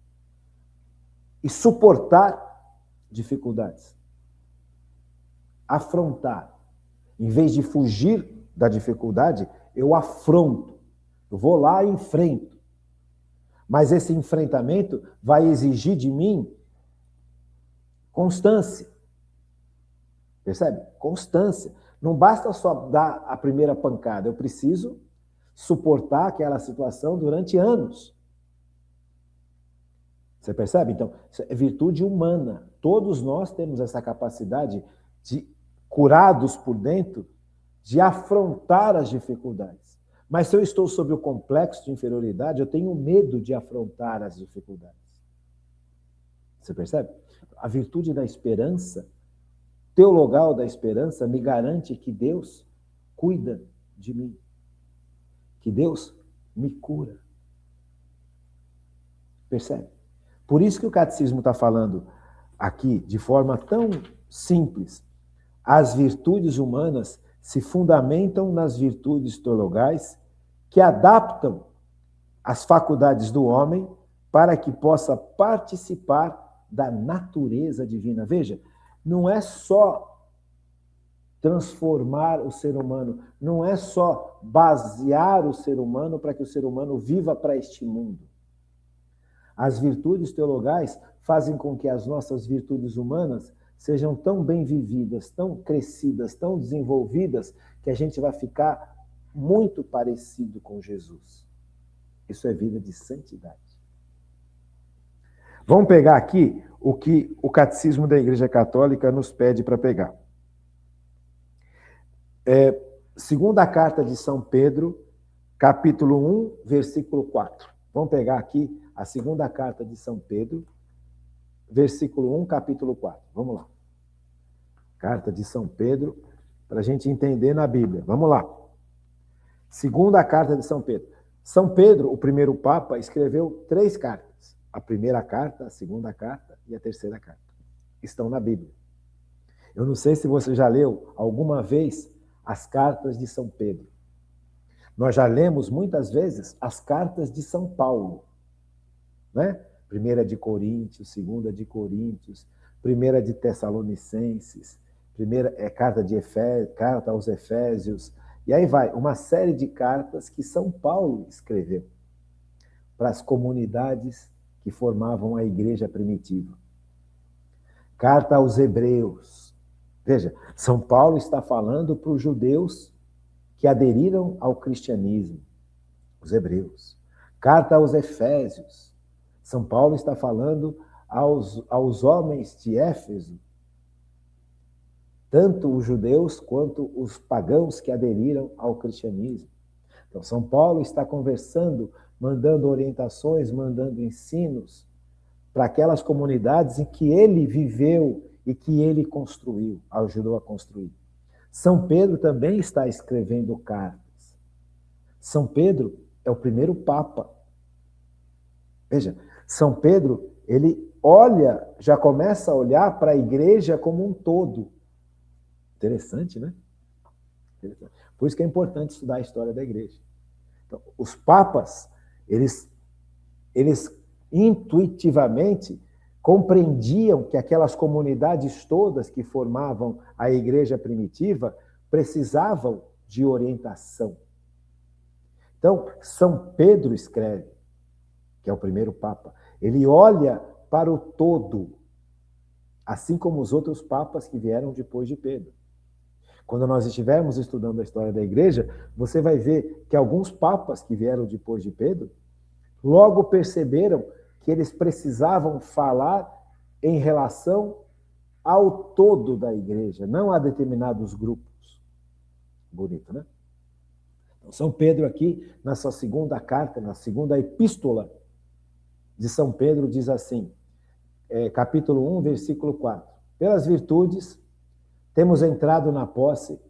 e suportar dificuldades. Afrontar. Em vez de fugir da dificuldade, eu afronto. Eu vou lá e enfrento. Mas esse enfrentamento vai exigir de mim constância. Percebe? Constância. Não basta só dar a primeira pancada, eu preciso suportar aquela situação durante anos. Você percebe? Então, é virtude humana. Todos nós temos essa capacidade de, curados por dentro, de afrontar as dificuldades. Mas se eu estou sob o complexo de inferioridade, eu tenho medo de afrontar as dificuldades. Você percebe? A virtude da esperança, teologal da esperança, me garante que Deus cuida de mim. Que Deus me cura. Percebe? Por isso que o catecismo está falando aqui, de forma tão simples, as virtudes humanas se fundamentam nas virtudes teologais que adaptam as faculdades do homem para que possa participar da natureza divina. Veja, não é só transformar o ser humano, não é só basear o ser humano para que o ser humano viva para este mundo. As virtudes teologais fazem com que as nossas virtudes humanas sejam tão bem vividas, tão crescidas, tão desenvolvidas, que a gente vai ficar muito parecido com Jesus. Isso é vida de santidade. Vamos pegar aqui o que o Catecismo da Igreja Católica nos pede para pegar. Segunda carta de São Pedro, capítulo 1, versículo 4. Vamos pegar aqui a segunda carta de São Pedro, versículo 1, capítulo 4. Vamos lá. Carta de São Pedro, para a gente entender na Bíblia. Vamos lá. Segunda carta de São Pedro. São Pedro, o primeiro Papa, escreveu 3 cartas. A primeira carta, a segunda carta e a terceira carta. Estão na Bíblia. Eu não sei se você já leu alguma vez as cartas de São Pedro. Nós já lemos muitas vezes as cartas de São Paulo. Né? Primeira de Coríntios, segunda de Coríntios, primeira de Tessalonicenses, primeira carta de Efésios, carta aos Efésios, e aí vai, uma série de cartas que São Paulo escreveu para as comunidades que formavam a igreja primitiva. Carta aos Hebreus. Veja, São Paulo está falando para os judeus que aderiram ao cristianismo, os hebreus. Carta aos Efésios. São Paulo está falando aos homens de Éfeso, tanto os judeus quanto os pagãos que aderiram ao cristianismo. Então, São Paulo está conversando, mandando orientações, mandando ensinos para aquelas comunidades em que ele viveu e que ele construiu, ajudou a construir. São Pedro também está escrevendo cartas. São Pedro é o primeiro Papa. Veja, São Pedro, ele olha, já começa a olhar para a igreja como um todo. Interessante, né? Interessante. Por isso que é importante estudar a história da igreja. Então, os papas, eles intuitivamente compreendiam que aquelas comunidades todas que formavam a igreja primitiva precisavam de orientação. Então, São Pedro escreve, que é o primeiro Papa, ele olha para o todo, assim como os outros papas que vieram depois de Pedro. Quando nós estivermos estudando a história da igreja, você vai ver que alguns papas que vieram depois de Pedro, logo perceberam que eles precisavam falar em relação ao todo da igreja, não a determinados grupos. Bonito, né? Então, São Pedro aqui, na sua segunda carta, na segunda epístola de São Pedro, diz assim, capítulo 1, versículo 4. Pelas virtudes, temos entrado na posse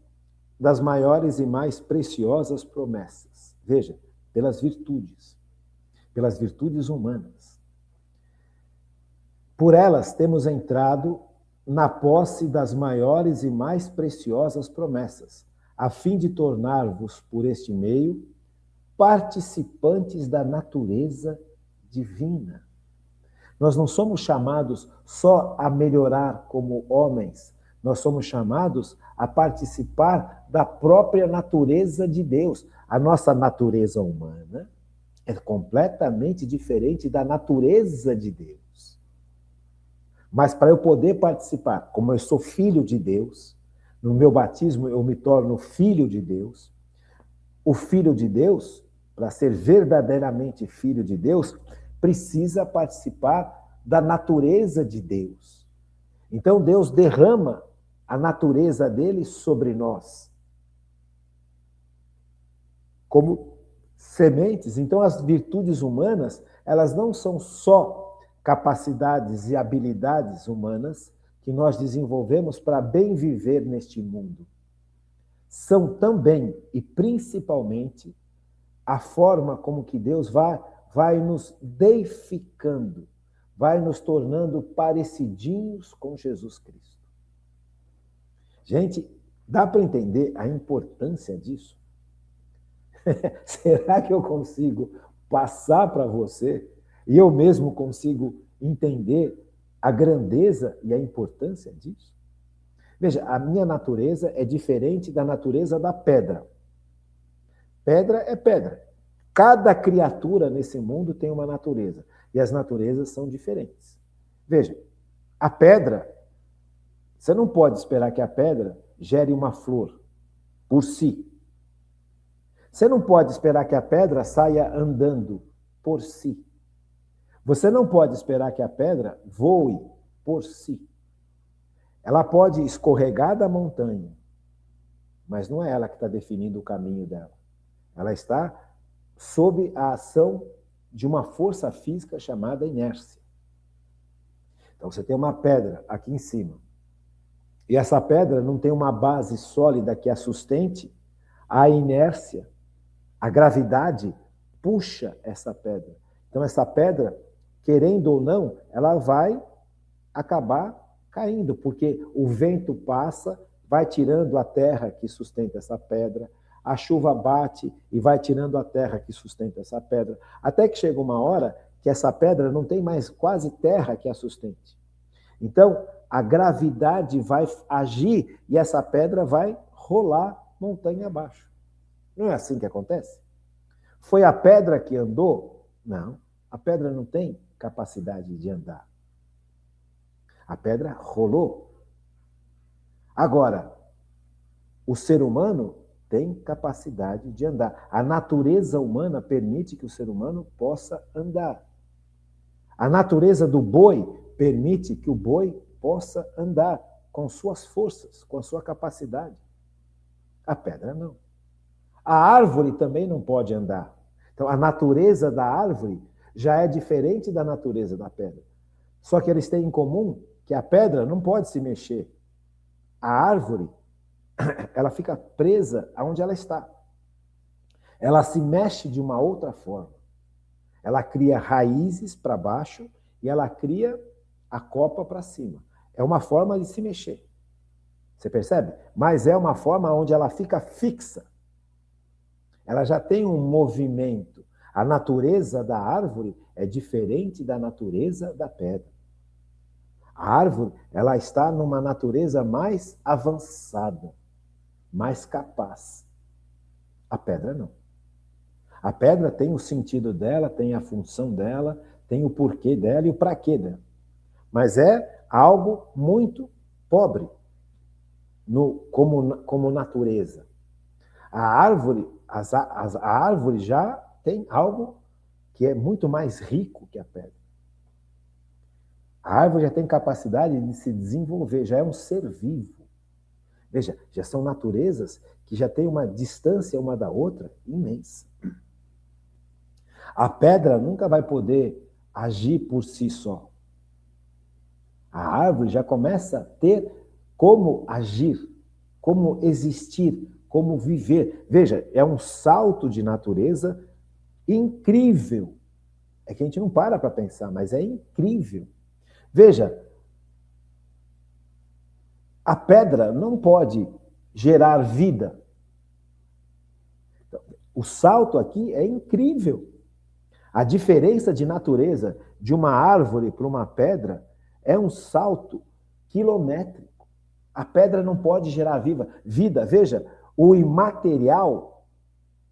das maiores e mais preciosas promessas. Veja, pelas virtudes humanas. Por elas temos entrado na posse das maiores e mais preciosas promessas, a fim de tornar-vos, por este meio, participantes da natureza divina. Nós não somos chamados só a melhorar como homens, nós somos chamados a participar da própria natureza de Deus. A nossa natureza humana é completamente diferente da natureza de Deus. Mas para eu poder participar, como eu sou filho de Deus, no meu batismo eu me torno filho de Deus. O filho de Deus, para ser verdadeiramente filho de Deus, precisa participar da natureza de Deus. Então Deus derrama a natureza dele sobre nós, como sementes. Então as virtudes humanas, elas não são só capacidades e habilidades humanas que nós desenvolvemos para bem viver neste mundo. São também e principalmente a forma como que Deus vai nos deificando, vai nos tornando parecidinhos com Jesus Cristo. Gente, dá para entender a importância disso? Será que eu consigo passar para você e eu mesmo consigo entender a grandeza e a importância disso? Veja, a minha natureza é diferente da natureza da pedra. Pedra é pedra. Cada criatura nesse mundo tem uma natureza e as naturezas são diferentes. Veja, a pedra, você não pode esperar que a pedra gere uma flor por si. Você não pode esperar que a pedra saia andando por si. Você não pode esperar que a pedra voe por si. Ela pode escorregar da montanha, mas não é ela que está definindo o caminho dela. Ela está sob a ação de uma força física chamada inércia. Então você tem uma pedra aqui em cima. E essa pedra não tem uma base sólida que a sustente, a inércia, a gravidade puxa essa pedra. Então essa pedra, querendo ou não, ela vai acabar caindo, porque o vento passa, vai tirando a terra que sustenta essa pedra, a chuva bate e vai tirando a terra que sustenta essa pedra, até que chega uma hora que essa pedra não tem mais quase terra que a sustente. Então, a gravidade vai agir e essa pedra vai rolar montanha abaixo. Não é assim que acontece? Foi a pedra que andou? Não, a pedra não tem capacidade de andar. A pedra rolou. Agora, o ser humano tem capacidade de andar. A natureza humana permite que o ser humano possa andar. A natureza do boi permite que o boi possa andar com suas forças, com a sua capacidade. A pedra não. A árvore também não pode andar. Então, a natureza da árvore já é diferente da natureza da pedra. Só que eles têm em comum que a pedra não pode se mexer. A árvore, ela fica presa aonde ela está. Ela se mexe de uma outra forma. Ela cria raízes para baixo e ela cria a copa para cima. É uma forma de se mexer. Você percebe? Mas é uma forma onde ela fica fixa. Ela já tem um movimento. A natureza da árvore é diferente da natureza da pedra. A árvore, ela está numa natureza mais avançada, mais capaz. A pedra não. A pedra tem o sentido dela, tem a função dela, tem o porquê dela e o para quê dela. Mas é algo muito pobre como natureza. A árvore já tem algo que é muito mais rico que a pedra. A árvore já tem capacidade de se desenvolver, já é um ser vivo. Veja, já são naturezas que já têm uma distância uma da outra imensa. A pedra nunca vai poder agir por si só. A árvore já começa a ter como agir, como existir, como viver. Veja, é um salto de natureza incrível. É que a gente não para pensar, mas é incrível. Veja, a pedra não pode gerar vida. O salto aqui é incrível. A diferença de natureza de uma árvore para uma pedra é um salto quilométrico. A pedra não pode gerar vida. Veja, o imaterial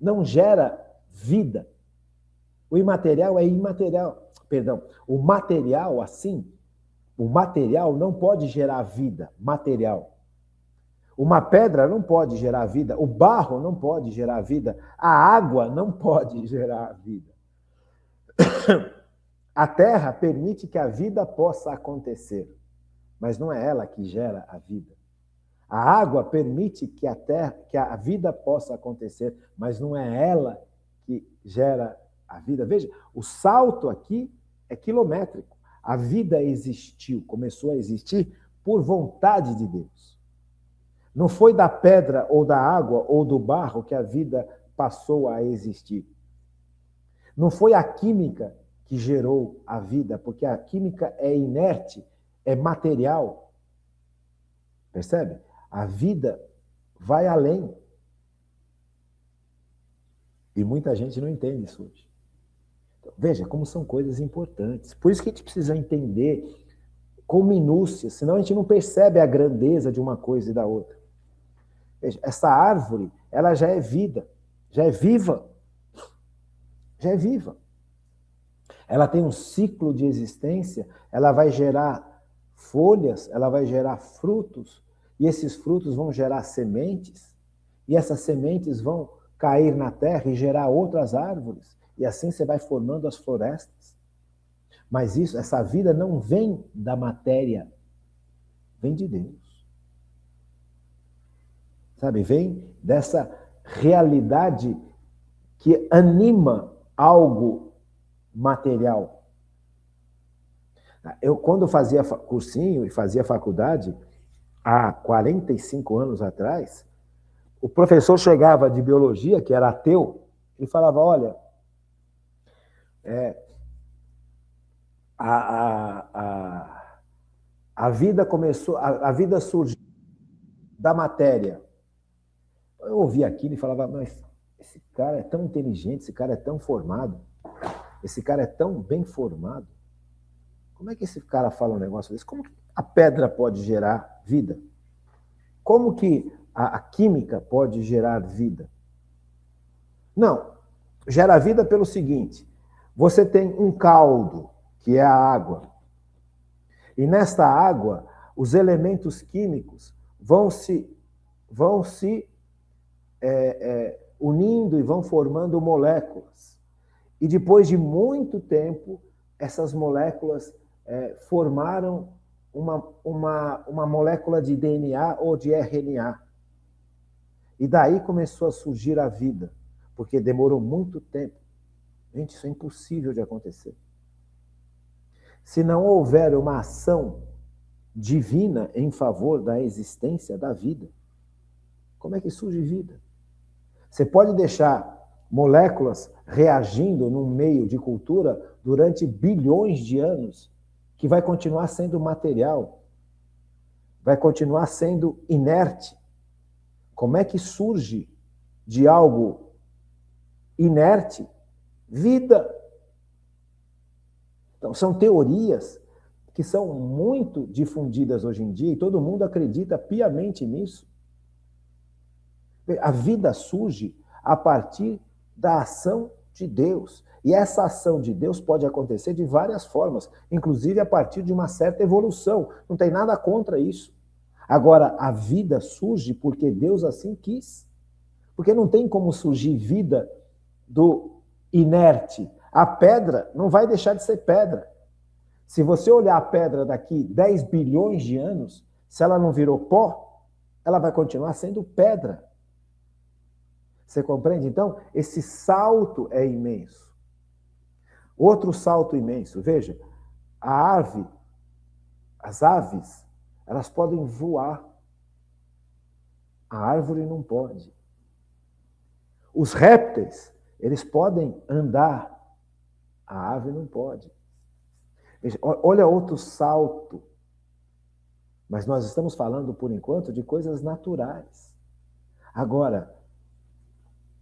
não gera vida. O imaterial é imaterial. Perdão, o material não pode gerar vida, material. Uma pedra não pode gerar vida, o barro não pode gerar vida, a água não pode gerar vida. A terra permite que a vida possa acontecer, mas não é ela que gera a vida. A água permite que a vida possa acontecer, mas não é ela que gera a vida. Veja, o salto aqui é quilométrico. A vida existiu, começou a existir por vontade de Deus. Não foi da pedra ou da água ou do barro que a vida passou a existir. Não foi a química que gerou a vida, porque a química é inerte, é material. Percebe? A vida vai além. E muita gente não entende isso hoje. Então, veja como são coisas importantes. Por isso que a gente precisa entender com minúcia, senão a gente não percebe a grandeza de uma coisa e da outra. Veja, essa árvore, ela já é vida, já é viva. Já é viva. Ela tem um ciclo de existência, ela vai gerar folhas, ela vai gerar frutos, e esses frutos vão gerar sementes, e essas sementes vão cair na terra e gerar outras árvores, e assim você vai formando as florestas. Mas essa vida não vem da matéria, vem de Deus. Sabe, vem dessa realidade que anima algo material. Quando fazia cursinho e fazia faculdade, há 45 anos atrás, o professor chegava de biologia, que era ateu, e falava, olha, a vida surgiu da matéria. Eu ouvia aquilo e falava, mas esse cara é tão inteligente, esse cara é tão formado, esse cara é tão bem formado. Como é que esse cara fala um negócio desse? Como que a pedra pode gerar vida? Como que a química pode gerar vida? Não, gera vida pelo seguinte, você tem um caldo, que é a água, e nesta água, os elementos químicos vão se unindo e vão formando moléculas. E depois de muito tempo, essas moléculas formaram uma molécula de DNA ou de RNA. E daí começou a surgir a vida, porque demorou muito tempo. Gente, isso é impossível de acontecer. Se não houver uma ação divina em favor da existência da vida, como é que surge vida? Você pode deixar moléculas reagindo num meio de cultura durante bilhões de anos, que vai continuar sendo material, vai continuar sendo inerte. Como é que surge de algo inerte vida? Então, são teorias que são muito difundidas hoje em dia e todo mundo acredita piamente nisso. A vida surge a partir da ação de Deus. E essa ação de Deus pode acontecer de várias formas, inclusive a partir de uma certa evolução. Não tem nada contra isso. Agora, a vida surge porque Deus assim quis. Porque não tem como surgir vida do inerte. A pedra não vai deixar de ser pedra. Se você olhar a pedra daqui 10 bilhões de anos, se ela não virou pó, ela vai continuar sendo pedra. Você compreende? Então, esse salto é imenso. Outro salto imenso, veja, as aves, elas podem voar. A árvore não pode. Os répteis, eles podem andar. A ave não pode. Veja, olha outro salto. Mas nós estamos falando, por enquanto, de coisas naturais. Agora,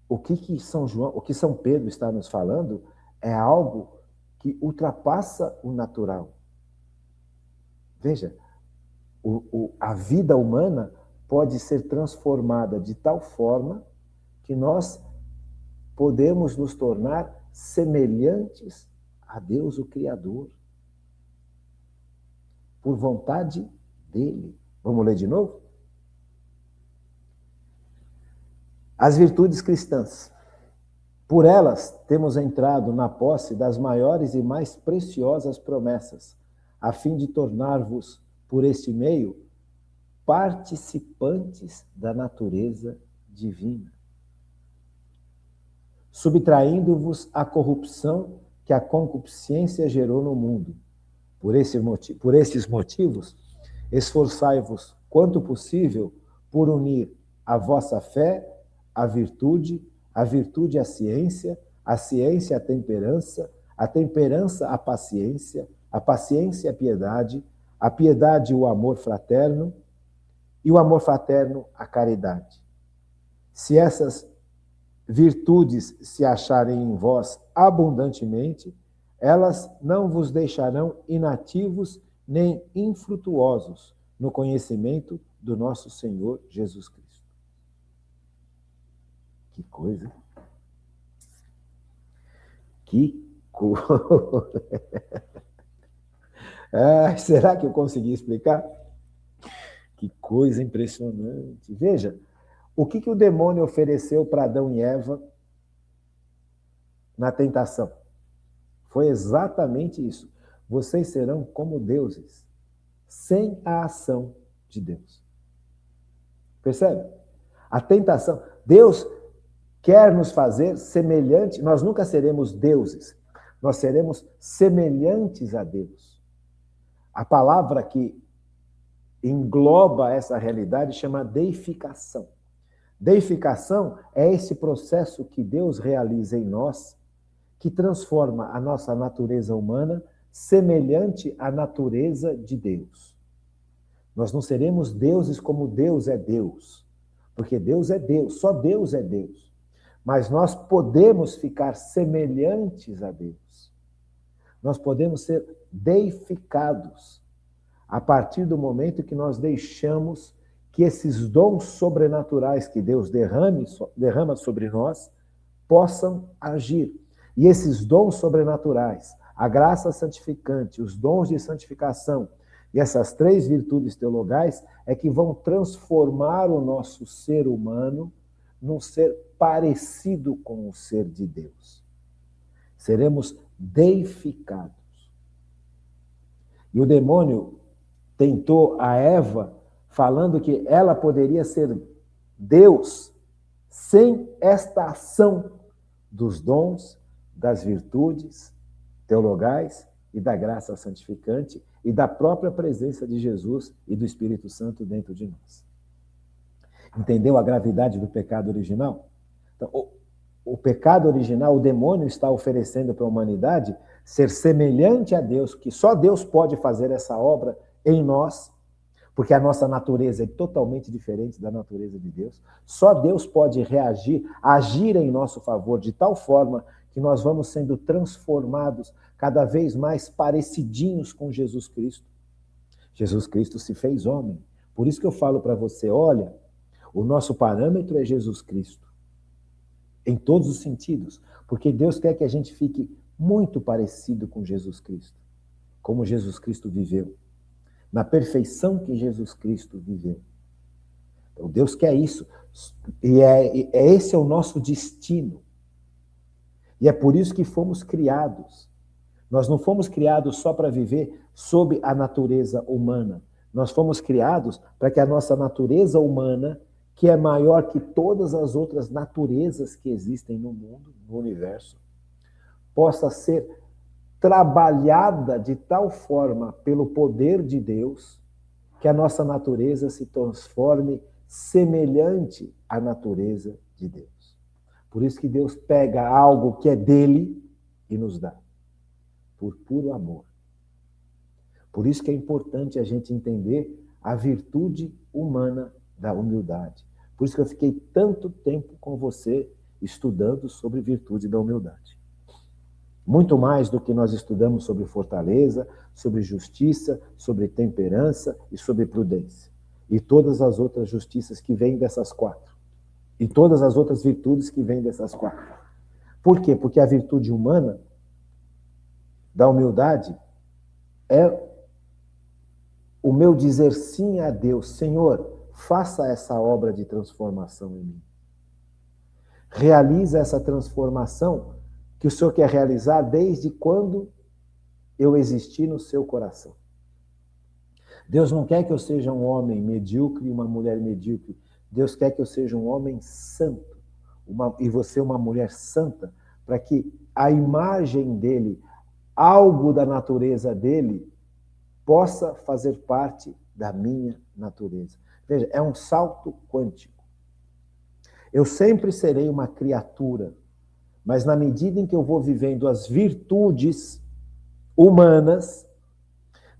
o que São Pedro está nos falando é algo que ultrapassa o natural. Veja, a vida humana pode ser transformada de tal forma que nós podemos nos tornar semelhantes a Deus, o Criador, por vontade dele. Vamos ler de novo? As virtudes cristãs. Por elas, temos entrado na posse das maiores e mais preciosas promessas, a fim de tornar-vos, por este meio, participantes da natureza divina, subtraindo-vos a corrupção que a concupiscência gerou no mundo. Por esses motivos, esforçai-vos, quanto possível, por unir a vossa fé à virtude, a virtude à ciência, a ciência à temperança, a temperança à paciência, a paciência à piedade, a piedade o amor fraterno e o amor fraterno à caridade. Se essas virtudes se acharem em vós abundantemente, elas não vos deixarão inativos nem infrutuosos no conhecimento do nosso Senhor Jesus Cristo. Que coisa! Que coisa! Será que eu consegui explicar? Que coisa impressionante! Veja, o que o demônio ofereceu para Adão e Eva na tentação? Foi exatamente isso. Vocês serão como deuses, sem a ação de Deus. Percebe? A tentação. Deus quer nos fazer semelhante. Nós nunca seremos deuses. Nós seremos semelhantes a Deus. A palavra que engloba essa realidade chama deificação. Deificação é esse processo que Deus realiza em nós, que transforma a nossa natureza humana semelhante à natureza de Deus. Nós não seremos deuses como Deus é Deus, porque Deus é Deus, só Deus é Deus. Mas nós podemos ficar semelhantes a Deus. Nós podemos ser deificados a partir do momento que nós deixamos que esses dons sobrenaturais que Deus derrama sobre nós possam agir. E esses dons sobrenaturais, a graça santificante, os dons de santificação e essas 3 virtudes teologais é que vão transformar o nosso ser humano num ser parecido com o ser de Deus. Seremos deificados. E o demônio tentou a Eva falando que ela poderia ser Deus sem esta ação dos dons, das virtudes teologais e da graça santificante e da própria presença de Jesus e do Espírito Santo dentro de nós. Entendeu a gravidade do pecado original? Então, o pecado original, o demônio está oferecendo para a humanidade ser semelhante a Deus, que só Deus pode fazer essa obra em nós, porque a nossa natureza é totalmente diferente da natureza de Deus. Só Deus pode agir em nosso favor de tal forma que nós vamos sendo transformados cada vez mais parecidinhos com Jesus Cristo. Jesus Cristo se fez homem. Por isso que eu falo para você, olha, o nosso parâmetro é Jesus Cristo. em todos os sentidos, porque Deus quer que a gente fique muito parecido com Jesus Cristo, como Jesus Cristo viveu, na perfeição que Jesus Cristo viveu. Então, Deus quer isso, e esse é o nosso destino. E é por isso que fomos criados. Nós não fomos criados só para viver sob a natureza humana. Nós fomos criados para que a nossa natureza humana, que é maior que todas as outras naturezas que existem no mundo, no universo, possa ser trabalhada de tal forma pelo poder de Deus que a nossa natureza se transforme semelhante à natureza de Deus. Por isso que Deus pega algo que é dele e nos dá, por puro amor. Por isso que é importante a gente entender a virtude humana da humildade. Por isso que eu fiquei tanto tempo com você estudando sobre virtude da humildade. Muito mais do que nós estudamos sobre fortaleza, sobre justiça, sobre temperança e sobre prudência. E todas as outras justiças que vêm dessas quatro. E todas as outras virtudes que vêm dessas quatro. Por quê? Porque a virtude humana da humildade é o meu dizer sim a Deus. Senhor, faça essa obra de transformação em mim. Realiza essa transformação que o Senhor quer realizar desde quando eu existi no seu coração. Deus não quer que eu seja um homem medíocre e uma mulher medíocre. Deus quer que eu seja um homem santo e você uma mulher santa, para que a imagem dele, algo da natureza dele, possa fazer parte da minha natureza. Veja, é um salto quântico. Eu sempre serei uma criatura, mas na medida em que eu vou vivendo as virtudes humanas,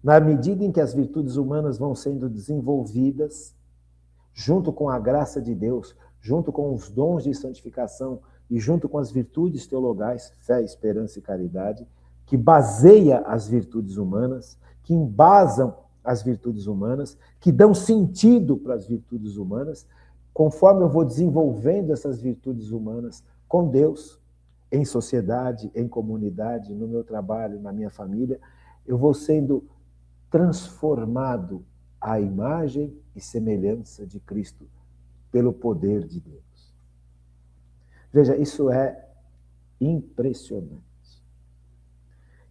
na medida em que as virtudes humanas vão sendo desenvolvidas, junto com a graça de Deus, junto com os dons de santificação e junto com as virtudes teologais, fé, esperança e caridade, que baseia as virtudes humanas, que embasam as virtudes humanas, que dão sentido para as virtudes humanas, conforme eu vou desenvolvendo essas virtudes humanas com Deus, em sociedade, em comunidade, no meu trabalho, na minha família, eu vou sendo transformado à imagem e semelhança de Cristo pelo poder de Deus. Veja, isso é impressionante.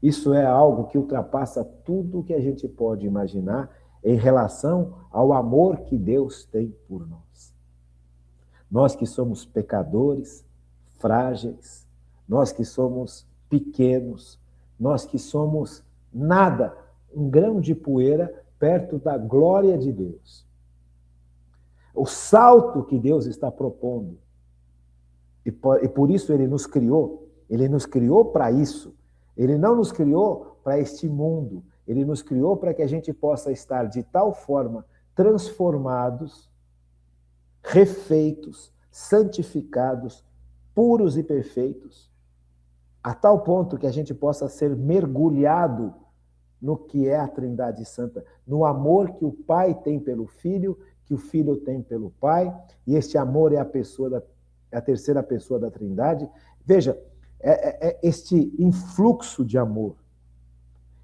Isso é algo que ultrapassa tudo o que a gente pode imaginar em relação ao amor que Deus tem por nós. Nós que somos pecadores, frágeis, nós que somos pequenos, nós que somos nada, um grão de poeira perto da glória de Deus. O salto que Deus está propondo, e por isso Ele nos criou para isso. Ele não nos criou para este mundo, Ele nos criou para que a gente possa estar de tal forma transformados, refeitos, santificados, puros e perfeitos, a tal ponto que a gente possa ser mergulhado no que é a Trindade Santa, no amor que o Pai tem pelo Filho, que o Filho tem pelo Pai, e este amor é a terceira pessoa da Trindade. Veja, este influxo de amor,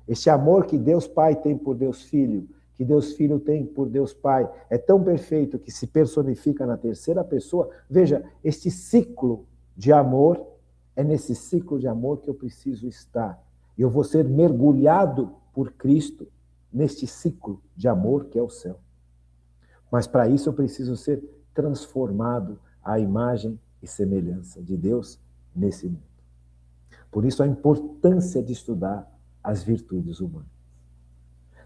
este amor que Deus Pai tem por Deus Filho, que Deus Filho tem por Deus Pai, é tão perfeito que se personifica na terceira pessoa. Veja, este ciclo de amor, é nesse ciclo de amor que eu preciso estar. Eu vou ser mergulhado por Cristo neste ciclo de amor que é o céu. Mas para isso eu preciso ser transformado à imagem e semelhança de Deus nesse mundo. Por isso a importância de estudar as virtudes humanas.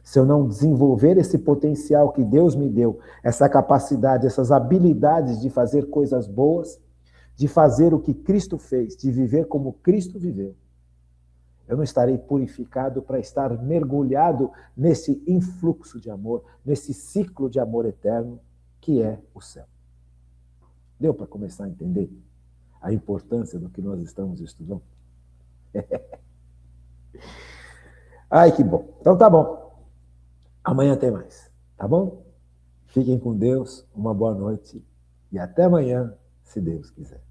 Se eu não desenvolver esse potencial que Deus me deu, essa capacidade, essas habilidades de fazer coisas boas, de fazer o que Cristo fez, de viver como Cristo viveu, eu não estarei purificado para estar mergulhado nesse influxo de amor, nesse ciclo de amor eterno que é o céu. Deu para começar a entender a importância do que nós estamos estudando? Ai, que bom. Então tá bom. Amanhã tem mais, tá bom? Fiquem com Deus, uma boa noite e até amanhã, se Deus quiser.